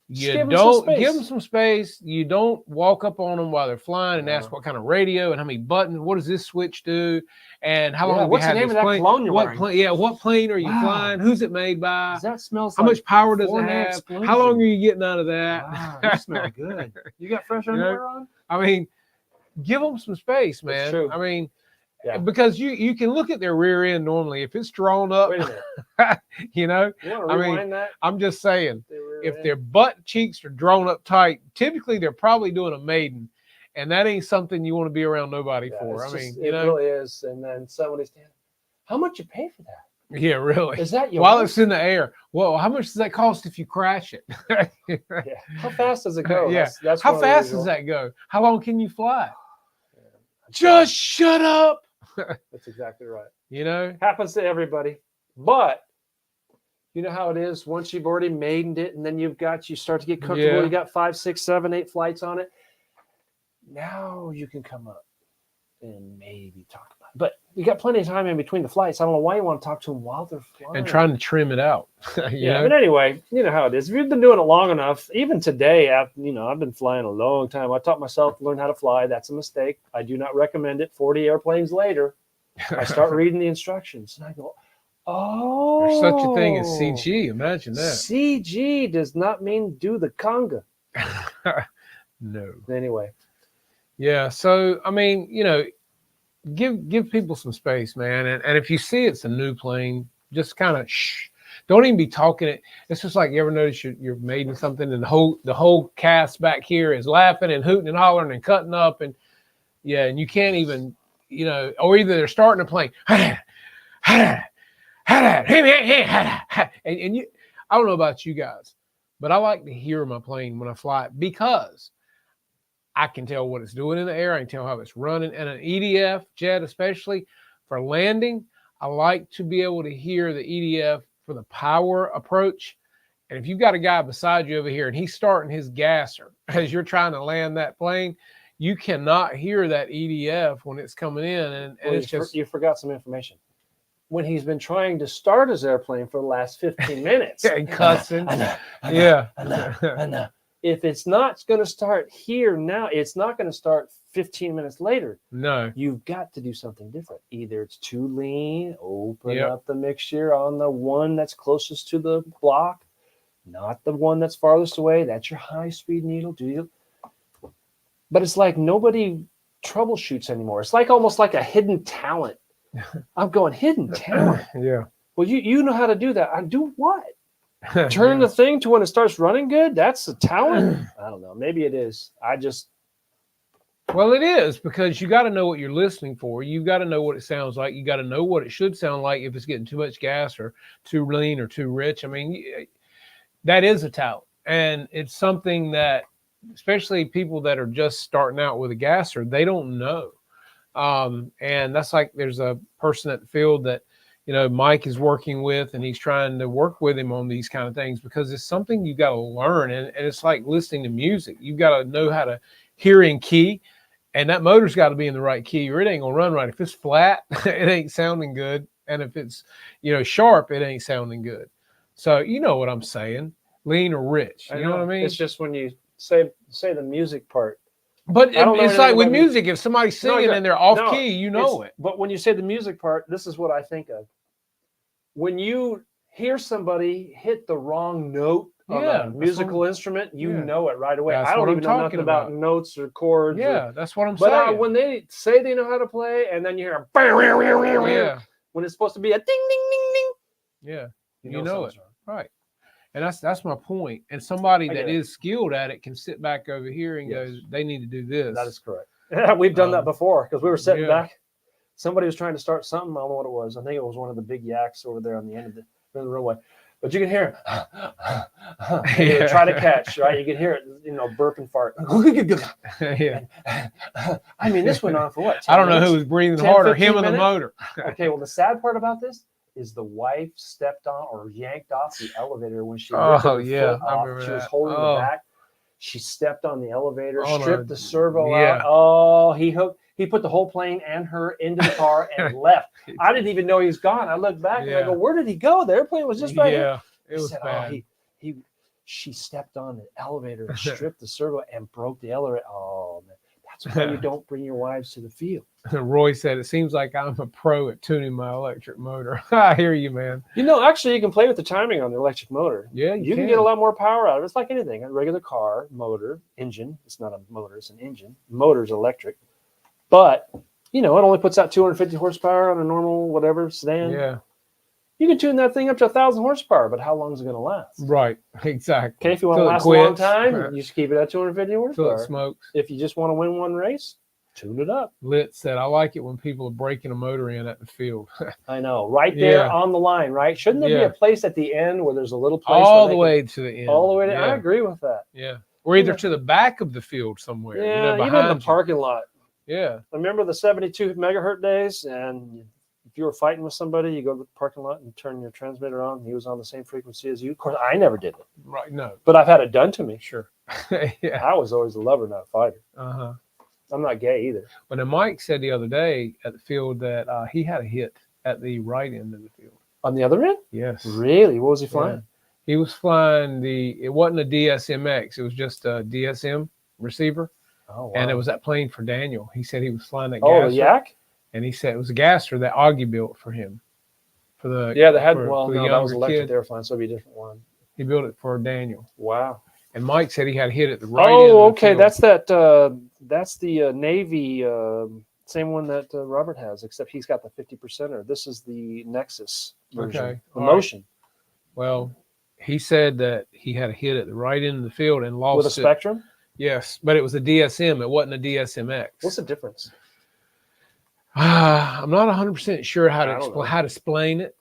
you don't give them some space. You don't walk up on them while they're flying and ask what kind of radio and how many buttons. What does this switch do? And how long? What's the name of that cologne you're wearing? What plane are you flying? Who's it made by? That smells. How much power does it have? How long are you getting out of that? Wow, you smell good. You got fresh underwear on? I mean, give them some space, man. It's true. I mean. Yeah. Because you can look at their rear end normally if it's drawn up. Wait a minute. You know, you want to rewind that? I'm just saying, if their butt cheeks are drawn up tight, typically they're probably doing a maiden, and that ain't something you want to be around nobody for. I mean, it really is. And then somebody's saying, "How much you pay for that?" Yeah, really. Is that yours? While it's in the air. Well, how much does that cost if you crash it? Yeah. How fast does it go? Yeah. That's how fast does that go? How long can you fly? Yeah. Just shut up. That's exactly right. You know, happens to everybody. But you know how it is once you've already maidened it, and then you start to get comfortable. Yeah. You got 5, 6, 7, 8 flights on it. Now you can come up and maybe talk about it. But you got plenty of time in between the flights. I don't know why you want to talk to them while they're flying. And trying to trim it out. you know? But anyway, you know how it is. If you've been doing it long enough, even today, I've been flying a long time. I taught myself to learn how to fly. That's a mistake. I do not recommend it. 40 airplanes later, I start reading the instructions and I go, oh. There's such a thing as CG. Imagine that. CG does not mean do the conga. No. Anyway. Yeah. So, I mean, give people some space, man. And if you see it's a new plane, just kind of shh. Don't even be talking it. It's just like you ever notice you're mating something and the whole cast back here is laughing and hooting and hollering and cutting up and you can't even, or either they're starting a plane. And you, I don't know about you guys, but I like to hear my plane when I fly because I can tell what it's doing in the air. I can tell how it's running. And an EDF jet, especially for landing, I like to be able to hear the EDF for the power approach. And if you've got a guy beside you over here and he's starting his gasser as you're trying to land that plane, you cannot hear that EDF when it's coming in. And it's just... You forgot some information. When he's been trying to start his airplane for the last 15 minutes. And cussing. If it's not going to start here now, it's not going to start 15 minutes later. No. You've got to do something different. Either it's too lean, open up the mixture on the one that's closest to the block, not the one that's farthest away. That's your high-speed needle. But it's like nobody troubleshoots anymore. It's like almost like a hidden talent. I'm going, hidden talent? Yeah. Well, you know how to do that. I do what? Turn the thing to when it starts running good? That's a talent? I don't know. Maybe it is. Well, it is because you got to know what you're listening for. You got to know what it sounds like. You got to know what it should sound like if it's getting too much gas or too lean or too rich. I mean, that is a talent. And it's something that, especially people that are just starting out with a gasser, they don't know. And that's like there's a person at the field that, Mike is working with, and he's trying to work with him on these kind of things because it's something you got to learn. And it's like listening to music. You've got to know how to hear in key, and that motor's got to be in the right key or it ain't going to run right. If it's flat, it ain't sounding good. And if it's, sharp, it ain't sounding good. So you know what I'm saying, lean or rich. You know what I mean? It's just when you say the music part. But it's like with music, if somebody's singing and they're off key, you know it. But when you say the music part, this is what I think of. When you hear somebody hit the wrong note on a musical instrument, you know it right away. I don't even know nothing about notes or chords. Yeah, that's what I'm saying. But when they say they know how to play, and then you hear when it's supposed to be a ding, ding, ding, ding. Yeah, you know it. Right. And that's my point. And somebody that is skilled at it can sit back over here and go, they need to do this. That is correct. Yeah, we've done that before because we were sitting back. Somebody was trying to start something. I don't know what it was. I think it was one of the big yaks over there on the end of the runway. But you can hear it. Try to catch, right? You can hear it, burp and fart. I mean, this went on for what? I don't know who was breathing harder, him or the motor. Okay, well, the sad part about this is the wife stepped on or yanked off the elevator when she lifted her foot off. She was holding the back. She stepped on the elevator, stripped the servo out. Oh, he put the whole plane and her into the car and left. I didn't even know he was gone. I looked back and I go, where did he go? The airplane was just right here. It was bad. She stepped on the elevator, stripped the servo, and broke the elevator. Oh, man. That's why you don't bring your wives to the field. Roy said, it seems like I'm a pro at tuning my electric motor. I hear you, man. Actually, you can play with the timing on the electric motor. Yeah, you can get a lot more power out of it. It's like anything. A regular car, motor, engine. It's not a motor, it's an engine. Motor's electric. But, it only puts out 250 horsepower on a normal whatever sedan. Yeah. You can tune that thing up to 1,000 horsepower, but how long is it going to last? Right, exactly. Okay, if you want to last a long time, you just keep it at 250 horsepower. Till it smokes. If you just want to win one race, Tune it up. Lit said, I like it when people are breaking a motor in at the field. I know. Right there on the line, right? Shouldn't there be a place at the end where there's a little place? All the way to the end. All the way to I agree with that. Yeah. Or either to the back of the field somewhere. Yeah, behind even the parking lot. Yeah. Remember the 72 megahertz days? And if you were fighting with somebody, you go to the parking lot and turn your transmitter on. He was on the same frequency as you. Of course, I never did it. Right, no. But I've had it done to me. Sure. Yeah. I was always a lover, not a fighter. Uh-huh. I'm not gay either. But then Mike said the other day at the field that he had a hit at the right end of the field. On the other end? Yes. Really? What was he flying? Yeah. He was flying it wasn't a DSMX. It was just a DSM receiver. Oh, wow. And it was that plane for Daniel. He said he was flying that gasser. Oh, the Yak? And he said it was a gasser that Augie built for him. For the that was electric they were flying, so it'd be a different one. He built it for Daniel. Wow. And Mike said he had hit at the right end. Oh, okay. That's the Navy, same one that Robert has, except he's got the 50%er. This is the Nexus version. Okay. The Motion. Right. Well, he said that he had a hit at the right end of the field and lost with a Spectrum? Yes, but it was a DSM. It wasn't a DSMX. What's the difference? I'm not 100% sure how to explain it.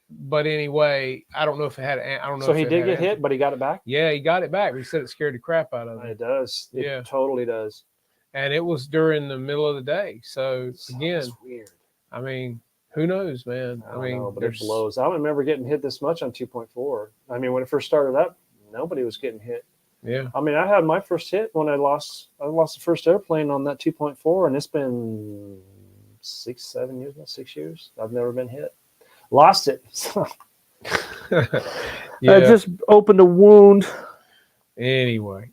But anyway, I don't know if it had. I don't know. So he did get hit, but he got it back. Yeah, he got it back. He said it scared the crap out of him. It does. It totally does. And it was during the middle of the day. So again, that's weird. I mean, who knows, man? I mean, but it blows. I don't remember getting hit this much on 2.4. I mean, when it first started up, nobody was getting hit. Yeah. I mean, I had my first hit when I lost the first airplane on that 2.4, and it's been 6 years. I've never been hit. Lost it. I just opened a wound. Anyway,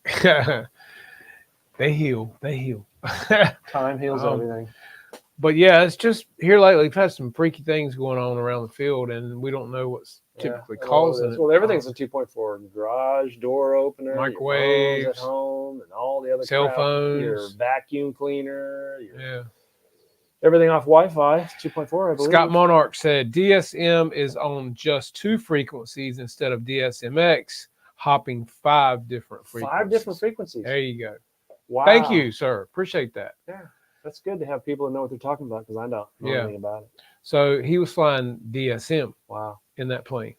they heal. Time heals everything. But yeah, it's just here lately. We've had some freaky things going on around the field, and we don't know what's typically causing it. Well, everything's a 2.4. Garage door opener, microwaves at home, and all the other cell phones, your vacuum cleaner, everything off Wi-Fi. 2.4, I believe. Scott Monarch said DSM is on just 2 frequencies instead of DSMX, hopping 5 different frequencies. 5 different frequencies. There you go. Wow. Thank you, sir. Appreciate that. Yeah. That's good to have people that know what they're talking about because I don't know anything about it. So he was flying DSM. Wow. In that plane.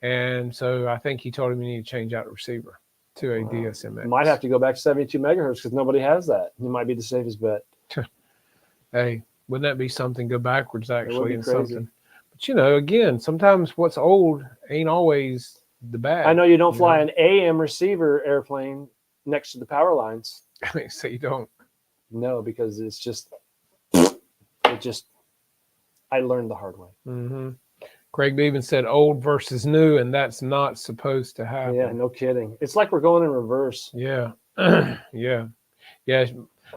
And so I think he told him you need to change out the receiver to a DSMX. Might have to go back to 72 megahertz because nobody has that. He might be the safest bet. Hey, wouldn't that be something? Go backwards actually in something. But again, sometimes what's old ain't always the bad. I know you don't fly an AM receiver airplane next to the power lines. So you don't. No, because it's just, I learned the hard way. Mm-hmm. Craig Bevan said old versus new, and that's not supposed to happen. Yeah, no kidding. It's like we're going in reverse. Yeah. Yeah.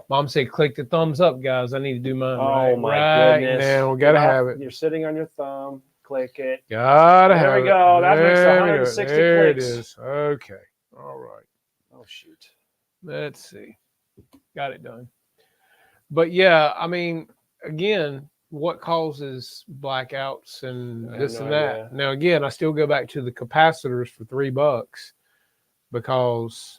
Mom said, click the thumbs up, guys. I need to do mine. Oh, my goodness. Man, we got to have it. You're sitting on your thumb. Click it. Gotta have it. There we go. That makes 160 clicks. There it is. Okay. All right. Oh, shoot. Let's see. Got it done. But yeah, I mean, again, what causes blackouts and this and that? Idea. Now, again, I still go back to the capacitors for $3 because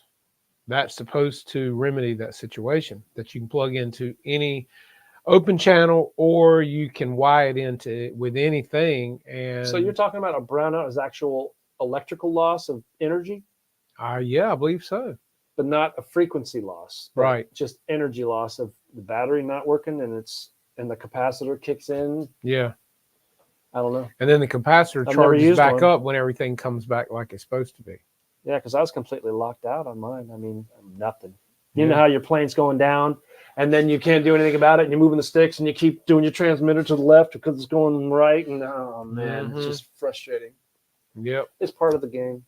that's supposed to remedy that situation that you can plug into any open channel or you can wire it into with anything. And so you're talking about a brownout as actual electrical loss of energy? Yeah, I believe so. But not a frequency loss. Right. Just energy loss of the battery not working and the capacitor kicks in. Yeah. I don't know. And then the capacitor charges back up when everything comes back like it's supposed to be. Yeah, because I was completely locked out on mine. I mean, nothing. You know how your plane's going down and then you can't do anything about it and you're moving the sticks and you keep doing your transmitter to the left because it's going right. And oh, man, it's just frustrating. Yep. It's part of the game.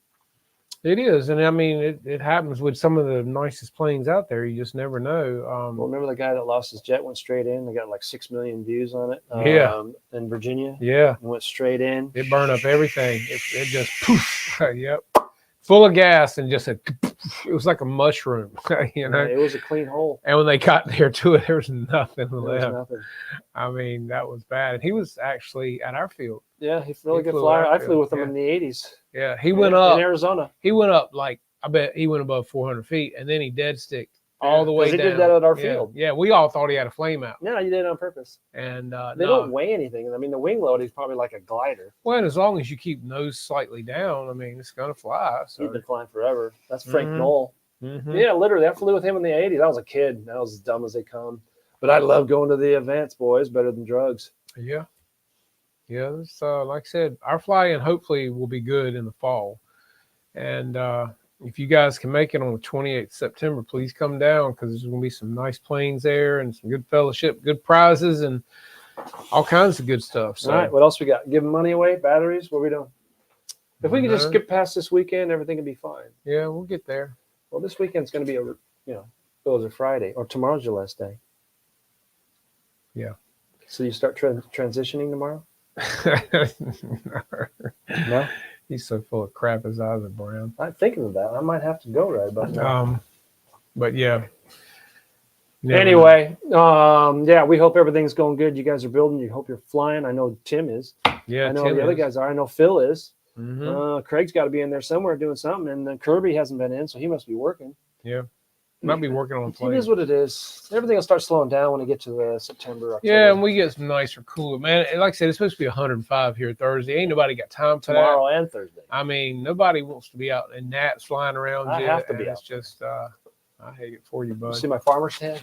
It is, and I mean, it happens with some of the nicest planes out there. You just never know. Well, remember the guy that lost his jet, went straight in? They got like 6 million views on it. In Virginia. Yeah. Went straight in. It burned up everything. It just poof. Yep. Full of gas and just it was like a mushroom. It was a clean hole. And when they got there to it, there was nothing left. There was nothing. I mean, that was bad. And he was actually at our field. Yeah, he's a really good flyer. I flew with him in the 80s. Yeah, he went up in Arizona. He went up I bet he went above 400 feet, and then he dead sticked all the way he down. did that at our Yeah. field. Yeah, we all thought he had a flame out. No, you did it on purpose. And they don't weigh anything. I mean, the wing load is probably like a glider. Well, as long as you keep nose slightly down, I mean, it's gonna fly. So. He's been flying forever. That's Frank Knoll. Mm-hmm. Yeah, literally, I flew with him in the '80s. I was a kid. I was as dumb as they come. But I love going to the events, boys. Better than drugs. Yeah. Yeah, it's, like I said, our fly-in hopefully will be good in the fall. And if you guys can make it on the 28th September, please come down because there's going to be some nice planes there and some good fellowship, good prizes, and all kinds of good stuff. So. All right, what else we got? Giving money away, batteries? What are we doing? If we can just skip past this weekend, everything will be fine. Yeah, we'll get there. Well, this weekend's going to be goes a Friday, or tomorrow's your last day. Yeah. So you start transitioning tomorrow? No? He's so full of crap, his eyes are brown. I'm thinking of that. I might have to go right about now. But yeah. Anyway, yeah, we hope everything's going good. You guys are building. You hope you're flying. I know Tim is. Yeah, I know Tim the other guys are. I know Phil is. Mm-hmm. Craig's got to be in there somewhere doing something, and then Kirby hasn't been in, so he must be working. Yeah. Might be working on a plane. It is what it is. Everything will start slowing down when we get to September, October. Yeah, and we get some nicer, cooler. Man, like I said, it's supposed to be 105 here Thursday. Ain't nobody got time for tomorrow and Thursday. I mean, nobody wants to be out in gnats flying around. I have to be out. It's just, I hate it for you, bud. You see my farmer's tan?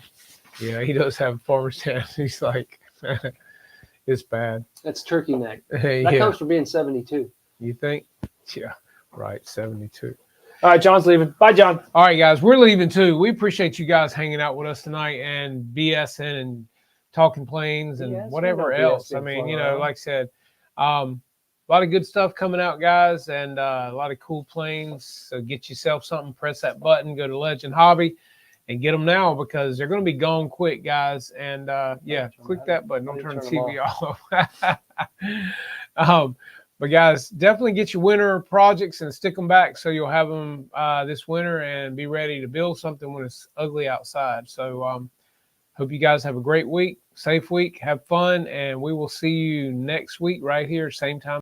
Yeah, he does have a farmer's tan. He's like, it's bad. That's turkey neck. That comes from being 72. You think? Yeah, right, 72. All right, John's leaving. Bye, John. All right, guys, we're leaving too. We appreciate you guys hanging out with us tonight and BSing and talking planes and whatever else. I mean, like I said, a lot of good stuff coming out, guys, and a lot of cool planes. So get yourself something, press that button, go to Legend Hobby, and get them now because they're going to be gone quick, guys. And yeah, click that button. Don't turn the TV off. But guys, definitely get your winter projects and stick them back so you'll have them this winter and be ready to build something when it's ugly outside. So hope you guys have a great week, safe week, have fun, and we will see you next week right here, same time.